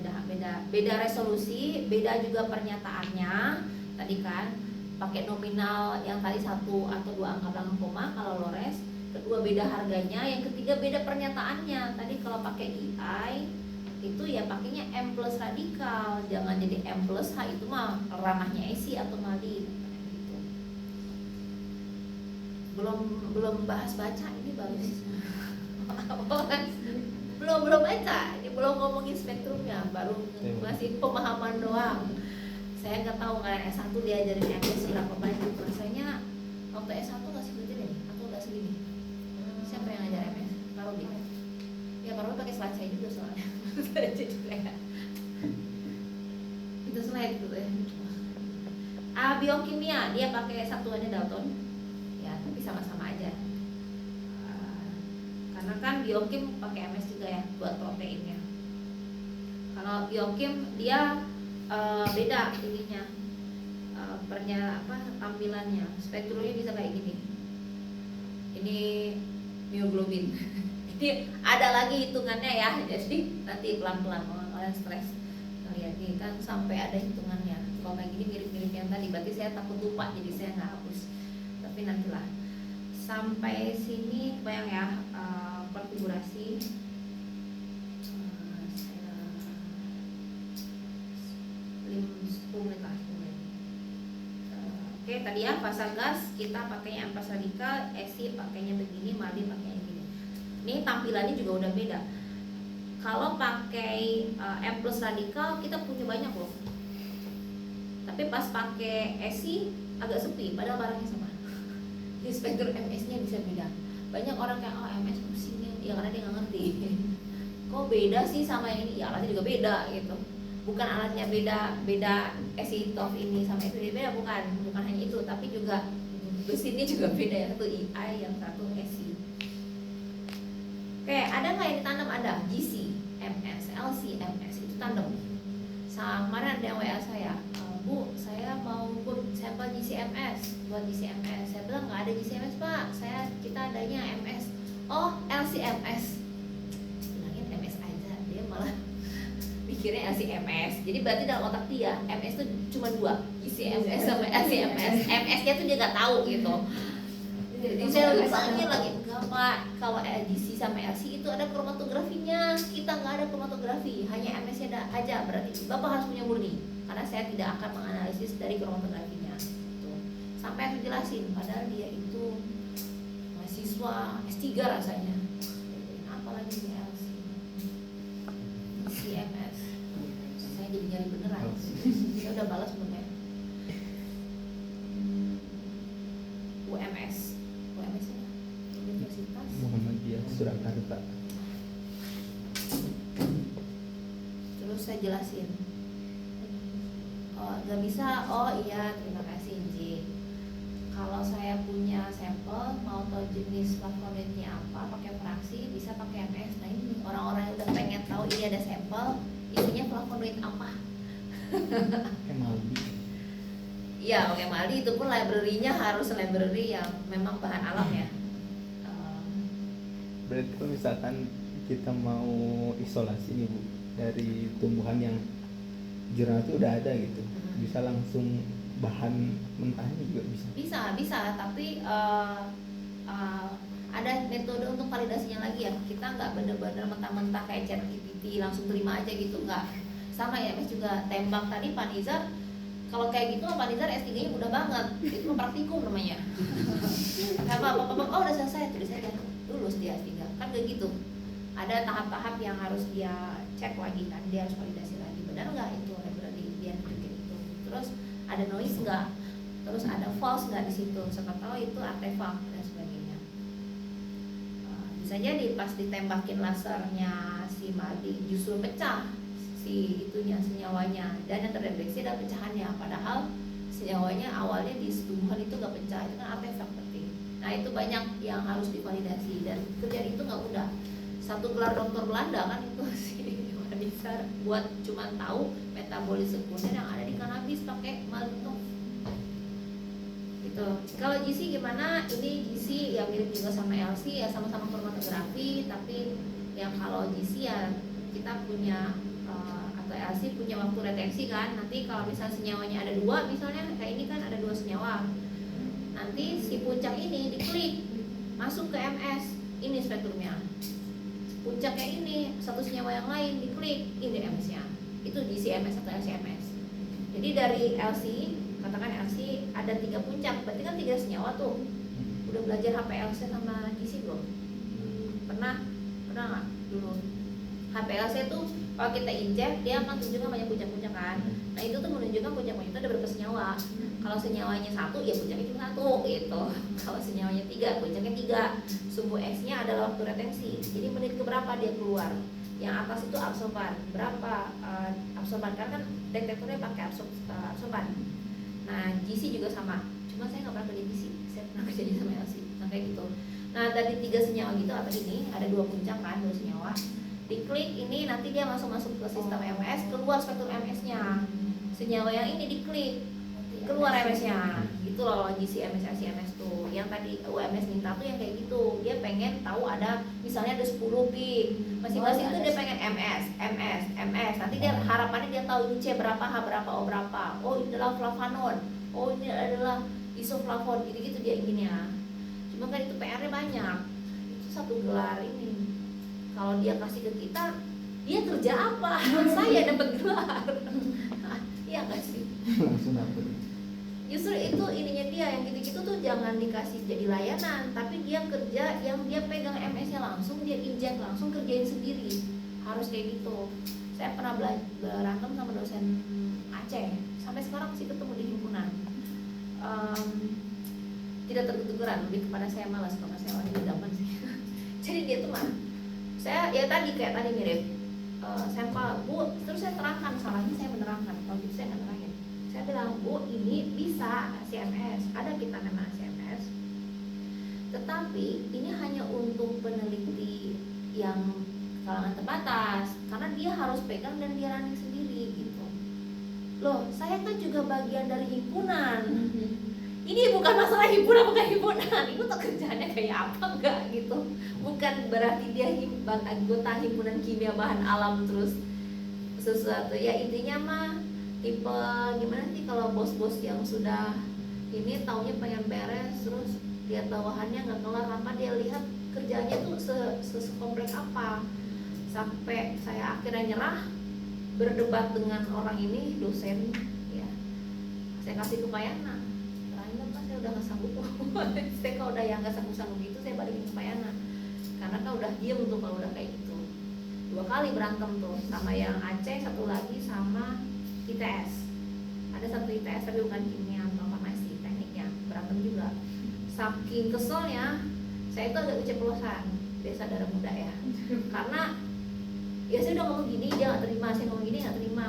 Speaker 1: beda resolusi, beda juga pernyataannya. Tadi kan pakai nominal yang tadi 1 atau 2 angka belakang koma kalau Lores, kedua beda harganya, yang ketiga beda pernyataannya. Tadi kalau pakai EI itu ya pakainya M plus radikal, jangan jadi M plus H, itu mah ranahnya ESI atau MALI gitu. Belum bahas baca, ini baru belum baca, ini belum ngomongin spektrumnya, baru ngasih pemahaman doang. Saya nggak tahu kalian S1 diajarin MS berapa banyak. Rasanya waktu S1 nggak segitu deh, atau nggak segini. Siapa yang ngajar MS? Parobi. Ya Parobi pakai slide saya juga soalnya. Saya juga ya. Itu slide gitu ya. Biokimia dia pakai satuannya Dalton. Ya tapi sama-sama aja. Karena kan biokim pakai MS juga ya buat proteinnya. Kalau biokim dia beda ininya, tampilannya, spektrumnya bisa kayak gini. Ini mioglobin. Ini ada lagi hitungannya ya, jadi nanti pelan-pelan kalian stres. Lihat nih kan sampai ada hitungannya. Kalau kayak gini mirip-mirip yang tadi, berarti saya takut lupa jadi saya nggak hapus. Tapi nantilah. Sampai sini bayang ya konfigurasi. Saya 10 menit lah. Oke, tadi ya pasar gas kita pakainya ampas radikal, ESI pakainya begini, MALI pakainya gini. Ini tampilannya juga udah beda. Kalau pakai M plus radikal kita punya banyak loh. Tapi pas pakai ESI agak sepi, padahal barangnya sama. Di spektrum MS-nya bisa beda. Banyak orang kayak MS pusingnya, ya karena dia nggak ngerti. Kok beda sih sama yang ini? Ya alatnya juga beda gitu. Bukan alatnya beda ESI TOF ini sama itu beda, bukan hanya itu, tapi juga mesinnya juga beda, yang satu EI, yang satu ESI. Oke, ada nggak yang ditandem? Ada GC, MS, LC, MS itu tandem. Kemarin ada yang WA saya, Bu, saya mau sampel GCMS buat GCMS. Saya bilang nggak ada GCMS Pak, kita adanya MS. Oh, LCMS. Bilangin MS aja, dia malah mikirnya LCMS. Jadi berarti dalam otak dia MS itu cuma 2, GCMS sama LCMS. MS-nya tuh dia nggak tahu gitu. Jadi saya bilangin lagi, enggak Pak, kalau LGC sama LC itu ada kromatografinya, kita nggak ada kromatografi, hanya MS-nya aja. Berarti Bapak harus punya murni, karena saya tidak akan menganalisis dari kromatografinya. Tuh. Sampai aku jelasin, padahal dia itu mahasiswa S3 rasanya. ada di LC CMS. Saya jadi nyari beneran. Saya udah balas belum ya? UMS ya? Universitas
Speaker 3: Muhammadiyah Surakarta.
Speaker 1: Terus saya jelasin, oh nggak bisa, oh iya terima kasih J. Kalau saya punya sampel mau tahu jenis flavonoidnya apa pakai fraksi, bisa pakai MS. Nah ini orang-orang yang udah pengen tahu ini ada sampel isinya flavonoid apa.
Speaker 3: Emaldi.
Speaker 1: Iya pakai Maldi, itu pun library-nya harus library yang memang bahan alam ya.
Speaker 3: Berarti kalau misalkan kita mau isolasi nih Bu dari tumbuhan yang jurnal itu udah ada gitu, bisa langsung bahan mentahnya juga
Speaker 1: Bisa, tapi ada metode untuk validasinya lagi ya. Kita nggak bener-bener mentah-mentah kayak ChatGPT langsung terima aja gitu, nggak. Sama ya, Mas juga tembak tadi Pak Nizar. Kalau kayak gitu Pak Nizar S3-nya mudah banget, itu praktikum namanya. Apa, oh udah selesai, tulis aja, lulus dia S3. Kan kayak gitu. Ada tahap-tahap yang harus dia cek lagi kan, dia harus validasi lagi. Benar nggak itu library dia nunjukin itu. Terus ada noise nggak? Terus ada false nggak di situ? Siapa tahu itu artefak dan sebagainya. Bisa jadi pas ditembakin lasernya si Maldi justru pecah si itunya, senyawanya, dan yang terdeteksi ada pecahannya, padahal senyawanya awalnya di tumbuhan itu nggak pecah, itu kan artefak penting. Nah itu banyak yang harus divalidasi dan kerjaan itu nggak mudah. Satu gelar dokter Belanda kan itu si Wanisa buat cuman tahu metabolis sekunder yang ada di kanabis pakai Maltitol. Gitu. Kalau GC gimana? Ini GC yang mirip juga sama LC ya, sama-sama kromatografi, tapi yang kalau GC ya kita punya atau LC punya waktu retensi kan. Nanti kalau misalnya senyawanya ada dua, misalnya kayak ini kan ada dua senyawa, nanti si puncak ini diklik masuk ke MS, ini spektrumnya. Puncaknya ini satu senyawa yang lain diklik, ini MS-nya. Itu di CMS atau LCMS. Jadi dari LC, katakan LC ada 3 puncak, berarti kan 3 senyawa tuh. Udah belajar HPLC sama GC belum? Pernah nggak dulu? HPLC tuh kalau kita injek dia akan tunjukkan banyak puncak-puncak kan. Nah itu tuh menunjukkan puncak-puncak itu ada berapa senyawa. Kalau senyawanya 1 ya puncaknya cuma 1 gitu. Kalau senyawanya 3 puncaknya 3. Sumbu X-nya adalah waktu retensi. Jadi menit keberapa dia keluar. Yang atas itu absorban. Berapa absorban, karena kan detektornya pakai absorban. Nah GC juga sama. Cuma saya nggak pernah kerja GC. Saya pernah kerja sama LC. Nah kayak gitu. Nah tadi 3 senyawa gitu atau ini ada 2 puncak kan, 2 senyawa. Diklik ini nanti dia masuk ke sistem MS, keluar spektrum MS-nya. Senyawa yang ini diklik, keluar MS-nya. Gitu loh GC MS LCMS tuh. Yang tadi UMS minta tuh yang kayak gitu. Dia pengen tahu ada misalnya ada 10 pik. Masing-masing tuh dia pengen MS. Nanti dia harapannya dia tahu ini C berapa, H berapa, O berapa. Oh ini adalah flavonoid. Oh ini adalah isoflavon. Gitu-gitu dia inginnya. Cuma kan itu PR-nya banyak. Itu satu gelar ini. Kalau dia kasih ke kita, dia kerja apa? Saya dapat gelar. Iya nggak sih?
Speaker 3: langsung dapet.
Speaker 1: Justru itu ininya dia, yang gitu-gitu tuh jangan dikasih jadi layanan, tapi dia kerja yang dia pegang MS-nya langsung, dia injek langsung, kerjain sendiri. Harus kayak gitu. Saya pernah berantem sama dosen Aceh, sampai sekarang masih ketemu di himpunan. Tidak teguran, lebih kepada saya malas kalau saya orangnya gampang sih. Jadi dia tuh mah, saya ya tadi kayak tadi mirip sampel Bu, terus saya terangkan salahnya, saya menerangkan. Kalau gitu saya nggak nerangin. Saya bilang Bu, ini bisa CMS, ada kita memang CMS, tetapi ini hanya untuk peneliti yang kalangan terbatas, karena dia harus pegang dan dia running sendiri gitu. Loh, saya kan juga bagian dari himpunan. Ini bukan masalah himpunan bukan himpunan, itu tuh kerjaannya kayak apa enggak gitu. Bukan berarti dia anggota himpunan kimia bahan alam terus sesuatu ya, intinya mah tipe gimana sih kalau bos-bos yang sudah ini taunya pengen beres, terus lihat bawahannya nggak kelar apa, dia lihat kerjanya tuh sekompleks apa, sampai saya akhirnya nyerah berdebat dengan orang ini dosen ya. Saya kasih ke Pak Yana, saya udah nggak sanggup. Saya kalau udah yang nggak sanggup gitu saya balikin ke Pak Yana, karena kan udah diem tuh kalau udah kayak gitu. 2 kali berantem tuh sama yang Aceh, satu lagi sama ITS. Ada satu ITS tapi bukan kimia atau farmasi, tekniknya, berantem juga. Saking keselnya saya itu agak keceplosan, biasa darah muda ya, karena ya saya udah ngomong gini dia nggak terima, saya ngomong gini nggak terima.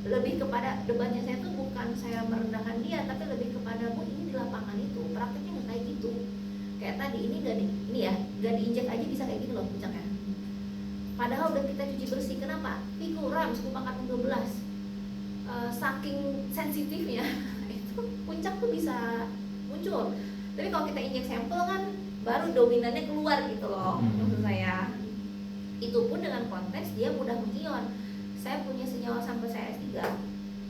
Speaker 1: Lebih kepada debatnya saya tuh bukan saya merendahkan dia, tapi lebih kepada Bu ini di lapangan itu prakteknya nggak kayak gitu. Kayak tadi ini nggak diinjak aja bisa kayak gitu loh puncaknya. Padahal udah kita cuci bersih, kenapa? Pikuram suku pangkat 12 saking sensitifnya itu puncak tuh bisa muncul. Tapi kalau kita injek sampel kan baru dominannya keluar gitu loh, maksud saya. Itu pun dengan konteks dia mudah mengion. Saya punya senyawa sampai saya S3,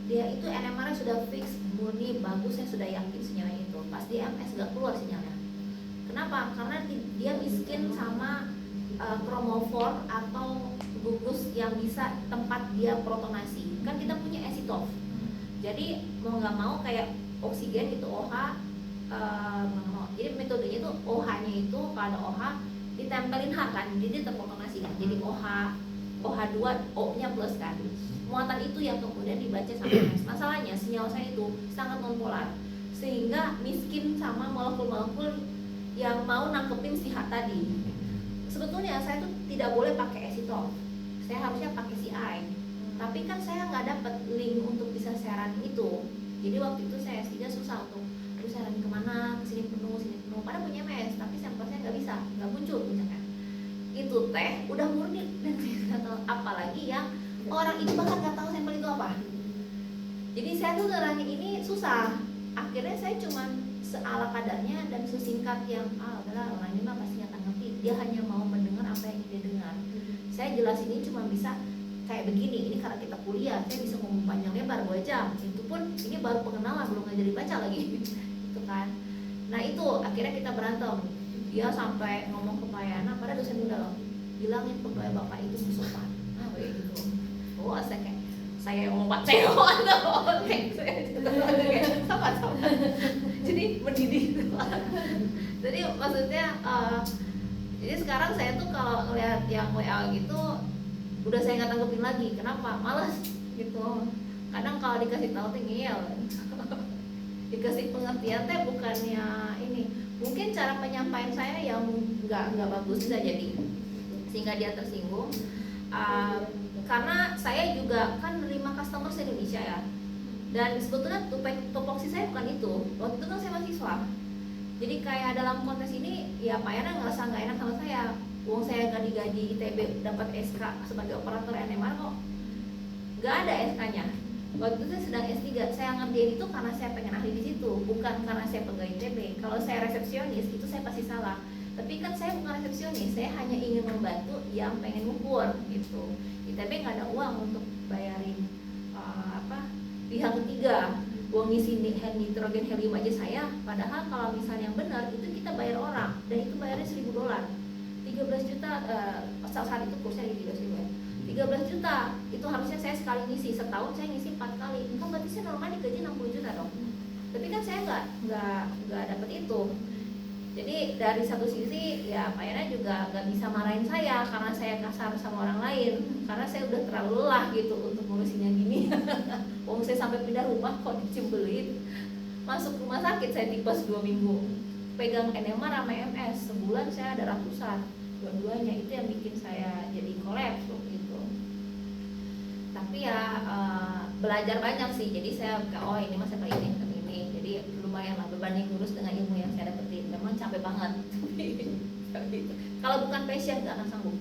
Speaker 1: dia itu NMR sudah fix, murni, bagus, saya sudah yakin senyawa itu. Pas di MS gak keluar sinyalnya. Kenapa? Karena dia miskin sama kromofor atau gugus yang bisa tempat dia protonasi. Kan kita punya esitov. Jadi mau nggak mau kayak oksigen itu OH, jadi metodenya itu OH-nya itu kalau ada OH ditempelin H kan, jadi dia terprotonasi kan. Jadi OH2 O-nya plus kan. Muatan itu yang kemudian dibaca sama MS. Masalahnya senyawa saya itu sangat nonpolar sehingga miskin sama molekul-molekul yang mau nangkepin si H tadi. Sebetulnya saya tuh tidak boleh pakai esitol, saya harusnya pakai CI. Tapi kan saya nggak dapat link untuk bisa siaran itu. Jadi waktu itu saya S3 susah untuk siaran kemana, kesini penuh, sini penuh. Padahal punya MS, tapi sampelnya nggak bisa, nggak muncul misalkan. Itu teh udah murni dan saya nggak tahu. Apalagi yang orang itu bahkan nggak tahu sampel itu apa. Jadi saya tuh nerangin ini susah. Akhirnya saya cuman seala kadarnya dan sesingkat yang adalah orang ini mah pasti nggak ngerti. Dia hanya mau mendengar apa yang dia dengar. Saya jelasin ini cuma bisa kayak begini. Ini karena kita kuliah, saya bisa ngomong panjang lebar 2 jam. Itu pun ini baru pengenalan, belum ngajari baca lagi. Itu kan. Nah itu akhirnya kita berantem. Dia sampai ngomong ke Pak Yana, pada dosen muda loh, bilangin pegawai bapak itu bersopan. Kayak gitu. Oh saya kayak saya ngomong Pak Ceo atau kayak saya sama. Jadi mendidik. Jadi maksudnya jadi sekarang saya tuh kalau ngeliat yang WA gitu udah saya nggak tanggepin lagi. Kenapa? Males gitu. Kadang kalau dikasih tahu tuh ngeyel. Dikasih pengertian teh bukannya ini. Mungkin cara penyampaian saya yang nggak bagus bisa jadi sehingga dia tersinggung. Karena saya juga kan nerima customer se Indonesia ya. Dan sebetulnya tupoksi saya bukan itu. Waktu itu kan saya mahasiswa. Jadi kayak dalam kontes ini ya Pak Yana ngerasa nggak enak sama saya. Uang saya nggak digaji ITB dapat SK sebagai operator NMR kok. Nggak ada SK-nya. Waktu itu saya sedang S3, saya ngerjain itu karena saya pengen ahli di situ, bukan karena saya pegawai ITB. Kalau saya resepsionis itu saya pasti salah. Tapi kan saya bukan resepsionis, saya hanya ingin membantu yang pengen ngukur gitu. ITB nggak ada uang untuk bayarin pihak ketiga. Uang ngisi nitrogen helium aja saya. Padahal kalau misalnya yang benar itu kita bayar orang dan itu bayarnya $1.000. 13 juta saat itu kursnya di 13 ribu ya. 13 juta itu harusnya saya sekali ngisi, setahun saya ngisi 4 kali. Kan berarti saya normal digaji 60 juta dong. Tapi kan saya nggak dapet itu. Jadi dari satu sisi ya Pak Yana juga nggak bisa marahin saya karena saya kasar sama orang lain, karena saya udah terlalu lelah gitu untuk ngurusin yang gini. Wong saya sampai pindah rumah kok dicembelit, masuk rumah sakit saya tipes 2 minggu, pegang NMR sama MS sebulan saya ada ratusan, dua-duanya itu yang bikin saya jadi kolaps gitu. Tapi ya belajar banyak sih, jadi saya oh ini masa kayak ini, jadi lumayan lah berbanding lurus dengan ilmu yang saya dapetin. Memang capek banget. Kalau bukan passion nggak akan sanggup.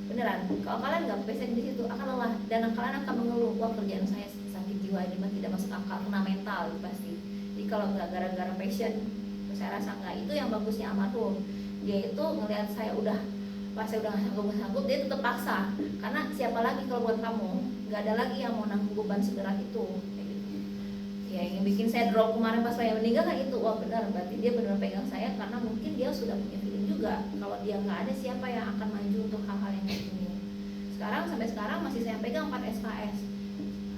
Speaker 1: Beneran. Kalau kalian nggak passion di situ akan lelah dan kalian akan mengeluh, wah kerjaan saya sakit jiwa ini mah tidak masuk akal, kena mental pasti. Jadi kalau nggak gara-gara passion, saya rasa nggak. Itu yang bagusnya almarhum. Dia itu ngelihat saya udah, pas saya udah nggak sanggup, dia tetap paksa. Karena siapa lagi kalau buat kamu? Nggak ada lagi yang mau nanggung beban seberat itu. Ya yang bikin saya drop kemarin pas saya meninggal kan itu. Wah benar, berarti dia benar pegang saya karena mungkin dia sudah punya feeling juga. Kalau dia nggak ada, siapa yang akan maju untuk hal-hal yang kayak gini. Sampai sekarang masih saya pegang 4 SKS.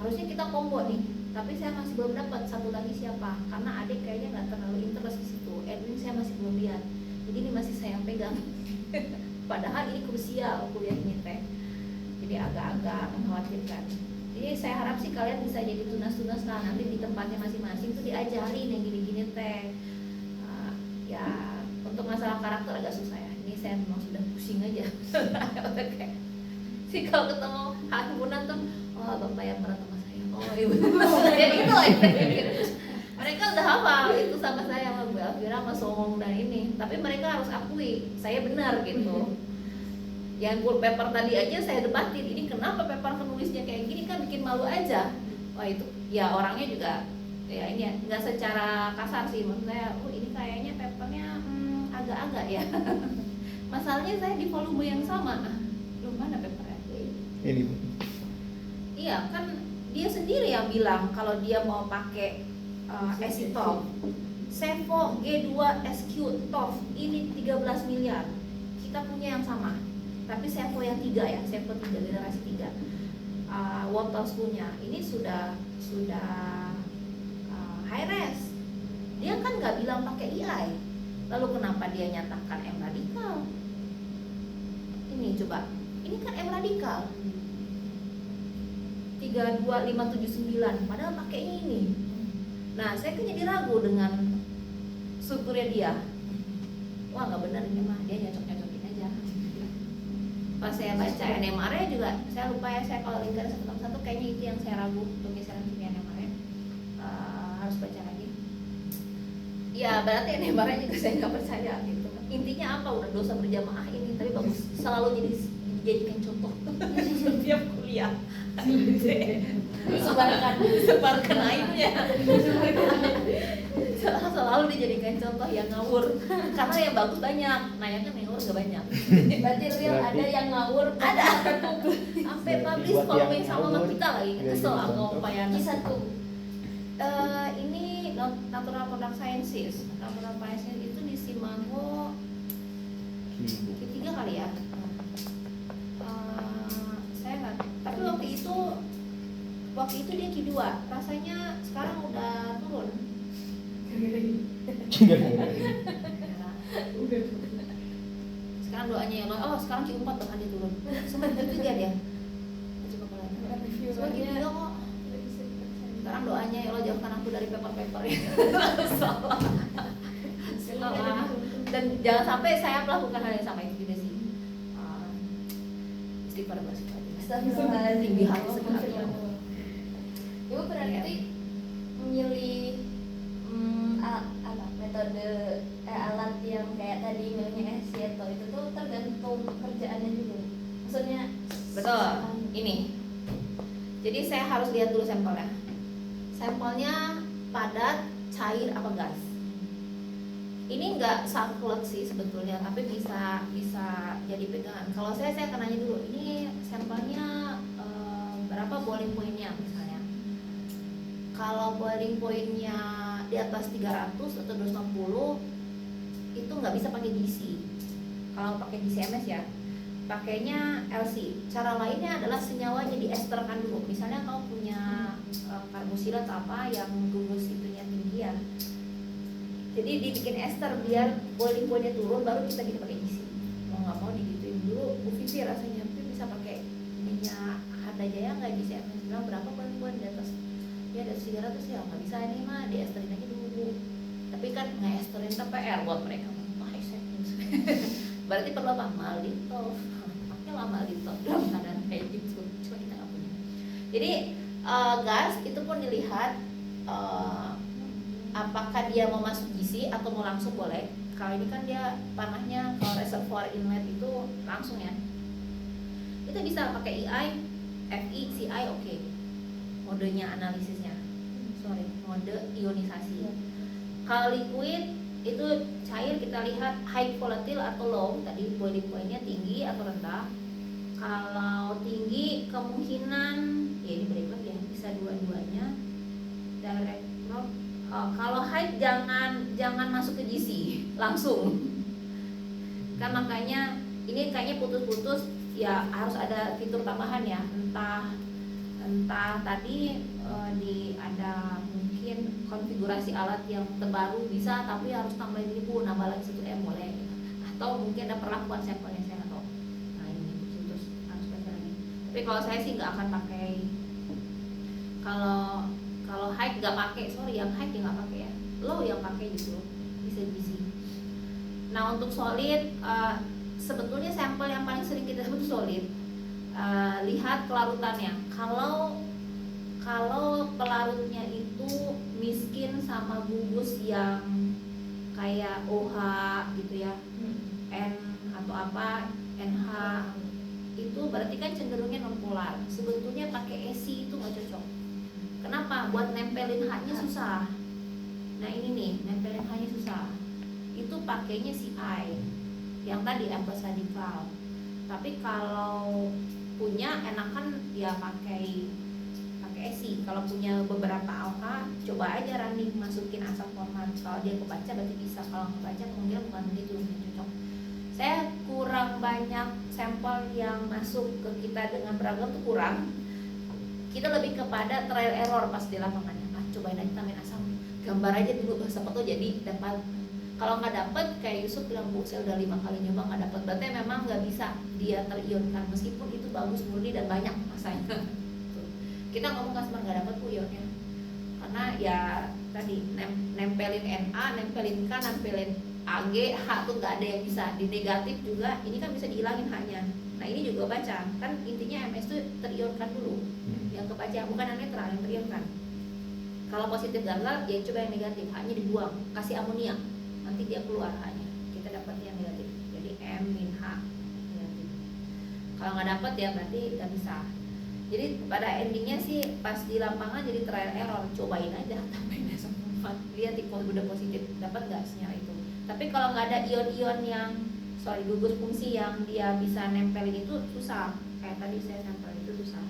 Speaker 1: Harusnya kita combo nih, tapi saya masih belum dapat satu lagi siapa, karena adik kayaknya nggak terlalu interest di situ. Edwin saya masih belum lihat, jadi ini masih saya yang pegang. padahal ini krusial kuliah ini teh, jadi agak-agak mengkhawatirkan. Jadi saya harap sih kalian bisa jadi tunas-tunas lah nanti di tempatnya masing-masing tuh diajarin yang gini-gini teh. Ya untuk masalah karakter agak susah ya, ini saya memang sudah pusing aja. Kayak sih kalau ketemu himpunan tuh, oh bapak yang berat sama saya, oh ibu jadi itu mereka udah hafal itu sama saya, sama Bu Elvira, sama Songong dan ini, tapi mereka harus akui saya benar gitu. Yang paper tadi aja saya debatin, ini kenapa paper penulisnya kayak gini, kan bikin malu aja. Wah itu ya orangnya juga ya ini ya nggak secara kasar sih, maksud saya ini kayaknya papernya agak-agak ya. Masalahnya saya di volume yang sama, belum mana papernya
Speaker 3: Ini
Speaker 1: iya kan dia sendiri yang bilang kalau dia mau pakai EasyTOLF, Sevo G2 SQ TOLF ini 13 miliar, kita punya yang sama tapi Sevo yang 3 ya, Sevo 3 generasi 3 Waters punya ini sudah high res. Dia kan nggak bilang pakai EI, lalu kenapa dia nyatakan M radikal? Ini coba, ini kan M radikal 32579 padahal pakainya ini. Nah saya kan jadi ragu dengan strukturnya dia. Wah nggak benar ini mah, dia nyocok-nyocokin aja. Pas saya baca NMR-nya juga saya lupa ya, saya kalau lingkar 161 kayaknya itu yang saya ragu untuk misalnya NMR-nya. Harus baca lagi. Ya berarti NMR-nya juga saya nggak percaya gitu. Intinya apa, udah dosa berjamaah ini, tapi bagus selalu dijadikan contoh setiap kuliah. Sebarkan aibnya. Selalu dijadikan contoh yang ngawur, karena yang bagus banyak, nah yang kan ngawur gak banyak.
Speaker 2: Berarti real ada yang ngawur,
Speaker 1: Ada sampai publish volume yang sama sama kita lagi, kesel aku upayanya.
Speaker 2: Kisah tuh
Speaker 1: Ini Natural Product Sciences, Natural Product Sciences itu di Simango ketiga kali ya. Saya nggak, tapi waktu itu dia Q2, rasanya sekarang udah turun. Sekarang doanya ya, oh sekarang Q4 bahkan dia turun. Semester 3 dia. Coba kalau Q3 kok. Sekarang doanya ya Allah jauhkan aku dari paper-paper ya. Salah. Dan jangan sampai saya melakukan hal yang sama itu juga sih. Istighfar bersifat tinggi hati sekali.
Speaker 2: Ibu berarti memilih metode alat yang kayak tadi miliknya Esieto itu tuh tergantung kerjaannya juga. Maksudnya
Speaker 1: Betul. Ini. Jadi saya harus lihat dulu sampelnya. Sampelnya padat, cair apa gas. Ini enggak saklek sih sebetulnya, tapi bisa jadi pegangan. Kalau saya akan nanya dulu, ini sampelnya berapa boiling point-nya misalnya. Kalau boiling point-nya di atas 300 atau 260 itu nggak bisa pakai GC. Kalau pakai GCMS ya, pakainya LC. Cara lainnya adalah senyawanya diesterkan dulu. Misalnya kalau punya karboksilat atau apa yang gugus itunya tinggi ya, jadi dibikin ester biar boiling point-nya turun, baru kita pakai GC. Mau nggak mau digituin dulu. Bu Vivi rasanya bisa pakai minyak Harda Jaya nggak GCMS, bilang berapa boiling point di atas? Ya dari 300 ya nggak bisa, ini mah diesterin aja dulu. Tapi kan nge-esterin PR buat mereka. Wah berarti perlu apa? Malditol. Pakai lah Malditol dalam keadaan kayak gitu. Cuma kita nggak punya. Jadi gas itu pun dilihat apakah dia mau masuk GC atau mau langsung boleh. Kalau ini kan dia panahnya kalau reservoir inlet itu langsung ya. Itu bisa pakai EI, FI, CI oke. Modenya analisisnya, mode ionisasi. Kalau liquid itu cair, kita lihat high volatile atau low, tadi boiling point-nya tinggi atau rendah. Kalau tinggi kemungkinan ya ini break lagi ya, bisa dua-duanya. Direct drop. Kalau high jangan masuk ke GC langsung. Kan makanya ini kayaknya putus-putus ya, harus ada fitur tambahan ya, entah tadi ada mungkin konfigurasi alat yang terbaru bisa, tapi harus tambahin ini Bu, nambah lagi 1M boleh, atau mungkin ada perlakuan sampelnya saya nggak tahu. Tapi kalau saya sih nggak akan pakai. Kalau kalau high nggak pakai, sorry yang high ya nggak pakai ya, low yang pakai gitu bisa GC. Nah untuk solid sebetulnya sampel yang paling sering kita sebut solid. Lihat kelarutannya. Kalau pelarutnya itu miskin sama gugus yang kayak OH gitu ya, N atau apa, NH, itu berarti kan cenderungnya non polar. Sebetulnya pakai ESI itu nggak cocok. Kenapa? Buat nempelin H-nya susah. Nah ini nih, nempelin H-nya susah. Itu pakainya si I yang tadi plus radikal. Tapi kalau punya enakan ya pakai ESI. Kalau punya beberapa AOH, coba aja running masukin asam format. Kalau dia kebaca berarti bisa. Kalau kebaca kemungkinan bukan begitu yang cocok. Saya kurang banyak sampel yang masuk ke kita dengan beragam tuh kurang. Kita lebih kepada trial error pas di lapangannya. Cobain aja tambahin asam, gambar aja dulu siapa tuh jadi dapat. Kalau nggak dapat kayak Yusuf bilang, Bu saya udah 5 kali nyoba nggak dapat, berarti memang nggak bisa dia terionkan meskipun itu bagus murni dan banyak masanya. Kita ngomong customer nggak dapat Bu ionnya karena ya tadi nempelin Na, nempelin K, nempelin AG, H tuh nggak ada yang bisa. Di negatif juga ini kan bisa dihilangin H-nya. Nah ini juga baca kan, intinya MS itu terionkan dulu yang kebaca, bukan yang netral, yang terionkan. Kalau positif gagal ya coba yang negatif, H-nya dibuang, kasih amonia, nanti dia keluar H-nya, kita dapat yang negatif. Jadi M min H negatif. Kalau nggak dapat ya berarti nggak bisa. Jadi pada endingnya sih pas di lapangan jadi trial error, cobain aja tambahin asam format, lihat tipe udah positif dapat nggak sinyal itu. Tapi kalau nggak ada ion-ion yang gugus fungsi yang dia bisa nempelin itu susah. Kayak tadi saya sampel itu susah.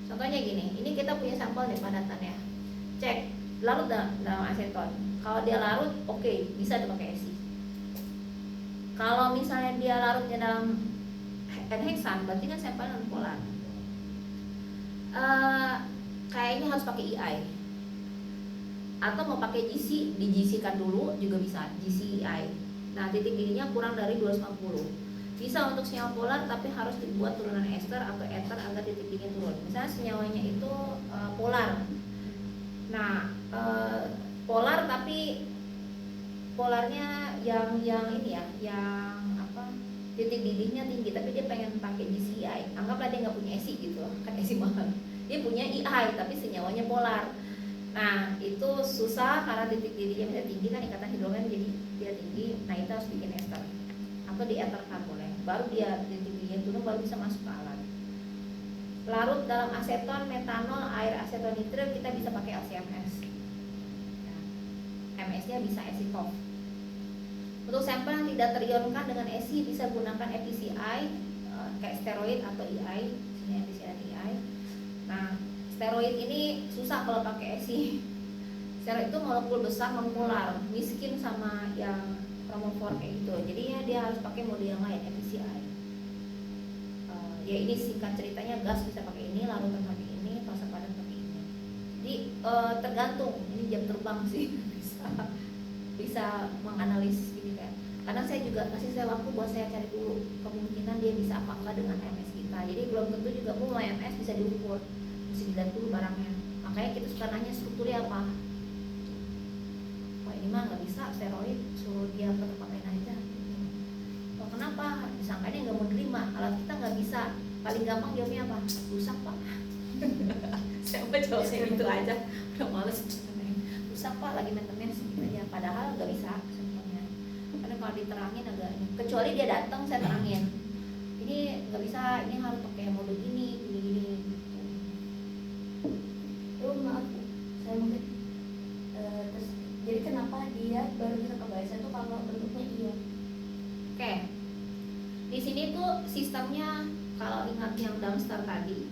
Speaker 1: Contohnya gini, ini kita punya sampel nih padatan ya. Cek larut dalam aseton. Kalau dia larut, oke, bisa dipakai ESI. Kalau misalnya dia larutnya dalam N-hexan, berarti kan sampel non polar. Kayaknya harus pakai EI. Atau mau pakai GC, di GC kan dulu juga bisa, GC EI. Nah titik didihnya kurang dari 250. Bisa untuk senyawa polar tapi harus dibuat turunan ester atau ether agar titik didihnya turun. Misalnya senyawanya itu polar. Nah polar tapi polarnya yang ini ya, yang apa, titik didihnya tinggi tapi dia pengen pakai GCI. Anggaplah dia nggak punya ESI gitu, kan ESI mahal. Dia punya EI tapi senyawanya polar. Nah itu susah karena titik didihnya bisa tinggi kan, ikatan hidrogen jadi dia tinggi. Nah itu harus bikin ester atau di etherkan boleh, baru dia titik didihnya turun baru bisa masuk ke alat. Larut dalam aseton, metanol, air asetonitrit kita bisa pakai LCMS. MS-nya bisa esitol. Untuk sampel yang tidak terionkan dengan ESI bisa gunakan FTCI kayak steroid atau EI, sini FTCI dan EI. Nah, steroid ini susah kalau pakai ESI. Steroid itu molekul besar non-polar, miskin sama yang chromophore kayak gitu. Jadi ya dia harus pakai mode yang lain, FTCI. Ya ini singkat ceritanya, gas bisa pakai ini, larutan pakai ini, fase padat pakai ini. Jadi tergantung, ini jam terbang sih. bisa menganalisis gini kan. Karena saya juga kasih saya waktu buat saya cari dulu kemungkinan dia bisa apa enggak dengan MS kita. Jadi belum tentu juga mulai MS bisa diukur, mesti dilihat dulu barangnya. Makanya kita suka nanya strukturnya apa. Wah ini mah nggak bisa steroid, suruh dia pakai aja. Oh kenapa? Disangkanya nggak mau terima. Alat kita nggak bisa. Paling gampang jawabnya apa? Rusak pak. Saya mau jawabnya gitu aja. Udah males. Rusak pak, lagi maintenance gitu aja. Padahal nggak bisa sebenarnya. Karena kalau diterangin agak ini. Kecuali dia datang saya terangin. Ini nggak bisa, ini harus pakai mode gini.
Speaker 2: Oh maaf, saya mungkin terus, jadi kenapa dia baru bisa kebaca itu kalau bentuknya ion?
Speaker 1: Oke. Di sini tuh sistemnya kalau ingat yang Darmstadt tadi,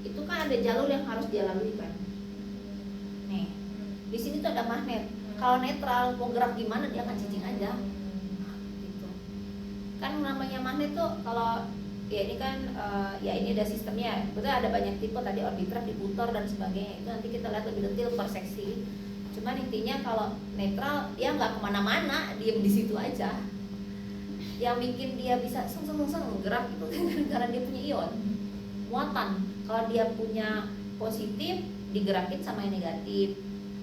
Speaker 1: itu kan ada jalur yang harus dia lalui kan. Nih, di sini tuh ada magnet. Kalau netral mau gerak gimana dia akan cicing aja. Gitu. Kan namanya magnet tuh kalau ya ini kan ya ini ada sistemnya. Betul ada banyak tipe tadi orbitrap, diputor dan sebagainya. Itu nanti kita lihat lebih detail per seksi. Cuman intinya kalau netral dia nggak kemana-mana, diem di situ aja. Yang bikin dia bisa seng gerak itu karena dia punya ion. muatan. Kalau dia punya positif digerakin sama yang negatif,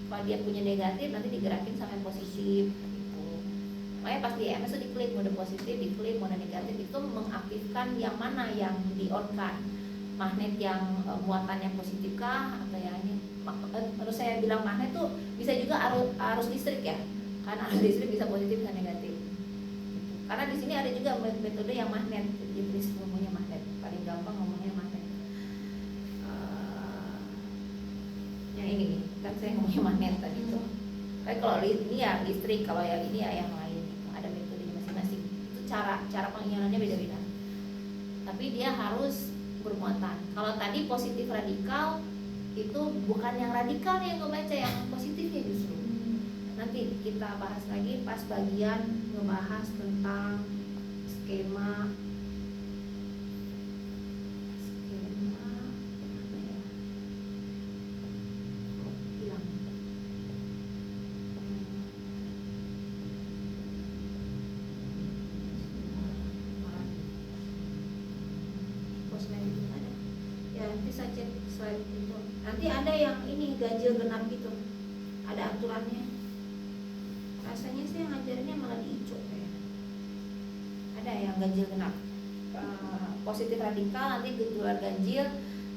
Speaker 1: kalau dia punya negatif nanti digerakin sama yang positif gitu. Makanya pas di EMS itu diklik mode positif, diklik mode negatif, itu mengaktifkan yang mana yang di on kan, magnet yang muatannya positif kah atau yang ini. Terus saya bilang magnet tuh bisa juga arus listrik ya, kan arus listrik bisa positif bisa negatif. Karena di sini ada juga metode yang magnet, jadi ngomongnya magnet, paling gampang ngomongnya magnet. Yang ini nih, kan saya ngomongnya magnet tadi tuh. Tapi kalau ini ya listrik, kalau yang ini ya yang lain, gitu. Ada metodenya masing-masing. Itu cara pengiyalannya beda-beda. Tapi dia harus bermuatan. Kalau tadi positif radikal itu bukan yang radikal yang gue baca, yang positifnya justru. Nanti kita bahas lagi pas bagian ngebahas tentang skema apa ya? Hilang. Posmen ada. Ya nanti saya cek slide itu. Nanti ada yang ini ganjil genap gitu. Ada aturannya. Rasanya sih yang ngajarinnya malah di ICO ya. Ada yang ganjil genap. Positif radikal nanti gejulan ganjil.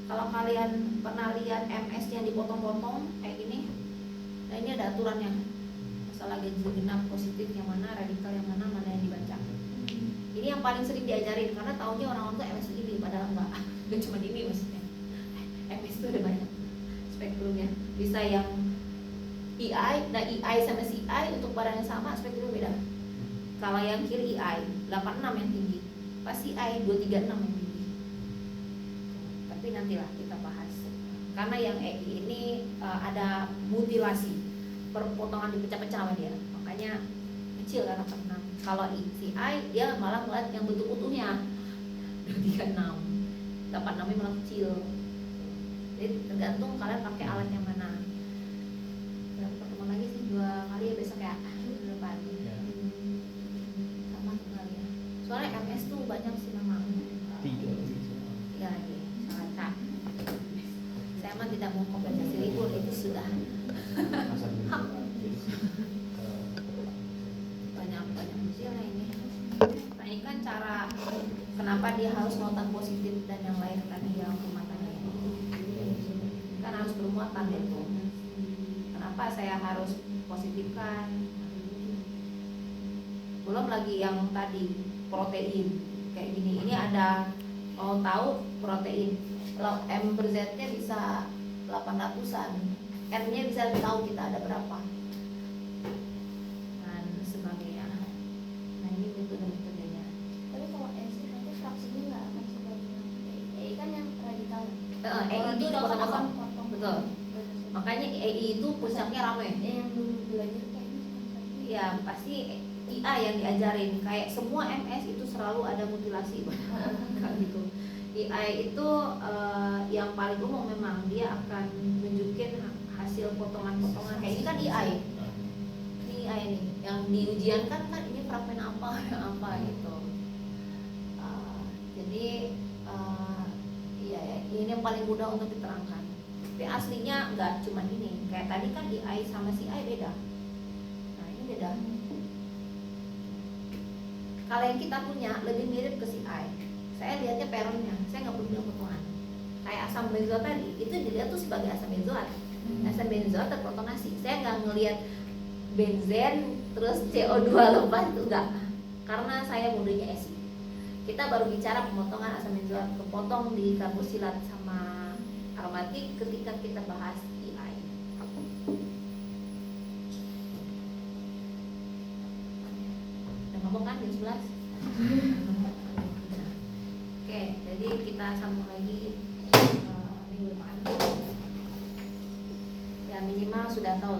Speaker 1: Kalau kalian pernah lihat MS yang dipotong-potong kayak gini, nah ini ada aturannya. Masalah ganjil genap positif yang mana, radikal yang mana yang dibaca. Ini yang paling sering diajarin karena taunya orang-orang tuh MS ini, padahal enggak cuma ini maksudnya. MS itu ada banyak spektrumnya. Bisa yang EI, nah EI sama CI untuk barang yang sama spektrumnya beda. Kalau yang kiri EI 86 yang tinggi, pas CI 236 yang tinggi. Tapi nantilah kita bahas. Karena yang EI ini ada mutilasi, perpotongan dipecah-pecah sama dia, makanya kecil kan 86. Kalau CI dia malah ngeliat yang bentuk utuhnya 236, 86 nya malah kecil. Jadi tergantung kalian pakai alat yang mana. Pertemuan lagi sih 2 kali ya besok ya, depan. Sama sekali ya. Soalnya MS tuh banyak sih memang. 3 lagi, sangat. Saya mah tidak mau kompensasi libur, itu sudah hak. Banyak usia ini. Nah ini kan cara kenapa dia harus muatan positif dan yang lain tadi yang muatannya kan harus bermuatan itu. Kenapa saya harus positifkan? Belum lagi yang tadi protein kayak gini. Ini ada mau tahu protein log M per Z nya bisa 800an, R nya bisa tahu kita ada berapa dan sebagainya. Nah ini metode-metodenya.
Speaker 2: Tapi kalau ESI nanti fraksinya nggak masuk lagi. EI kan yang radikal.
Speaker 1: EI itu udah potong-potong. Betul. Makanya EI itu puncaknya ramai.
Speaker 2: Yang dulu belajar kayaknya kan
Speaker 1: Ya pasti IA yang diajarin. Kayak semua MS itu selalu ada mutilasi kan gitu. AI itu yang paling umum memang dia akan nunjukin hasil potongan-potongan. Kayak ini kan AI. Ini AI nih. Yang di ujian kan ini fragmen apa gitu. Jadi iya ya, ini yang paling mudah untuk diterangkan. Tapi aslinya nggak cuma ini. Kayak tadi kan AI sama CI beda. Nah ini beda. Kalau yang kita punya lebih mirip ke CI. Saya lihatnya peronnya, saya nggak perlu bilang potongan. Kayak asam benzoat tadi, itu dilihat tuh sebagai asam benzoat. Asam benzoat terprotonasi. Saya nggak ngelihat benzen terus CO2 lepas itu enggak. Karena saya modenya ESI. Kita baru bicara pemotongan asam benzoat kepotong di karboksilat sama aromatik ketika kita bahas EI. Udah ngomong kan jam 11? Oke, jadi kita sambung lagi minggu depan. Ya minimal sudah tahu.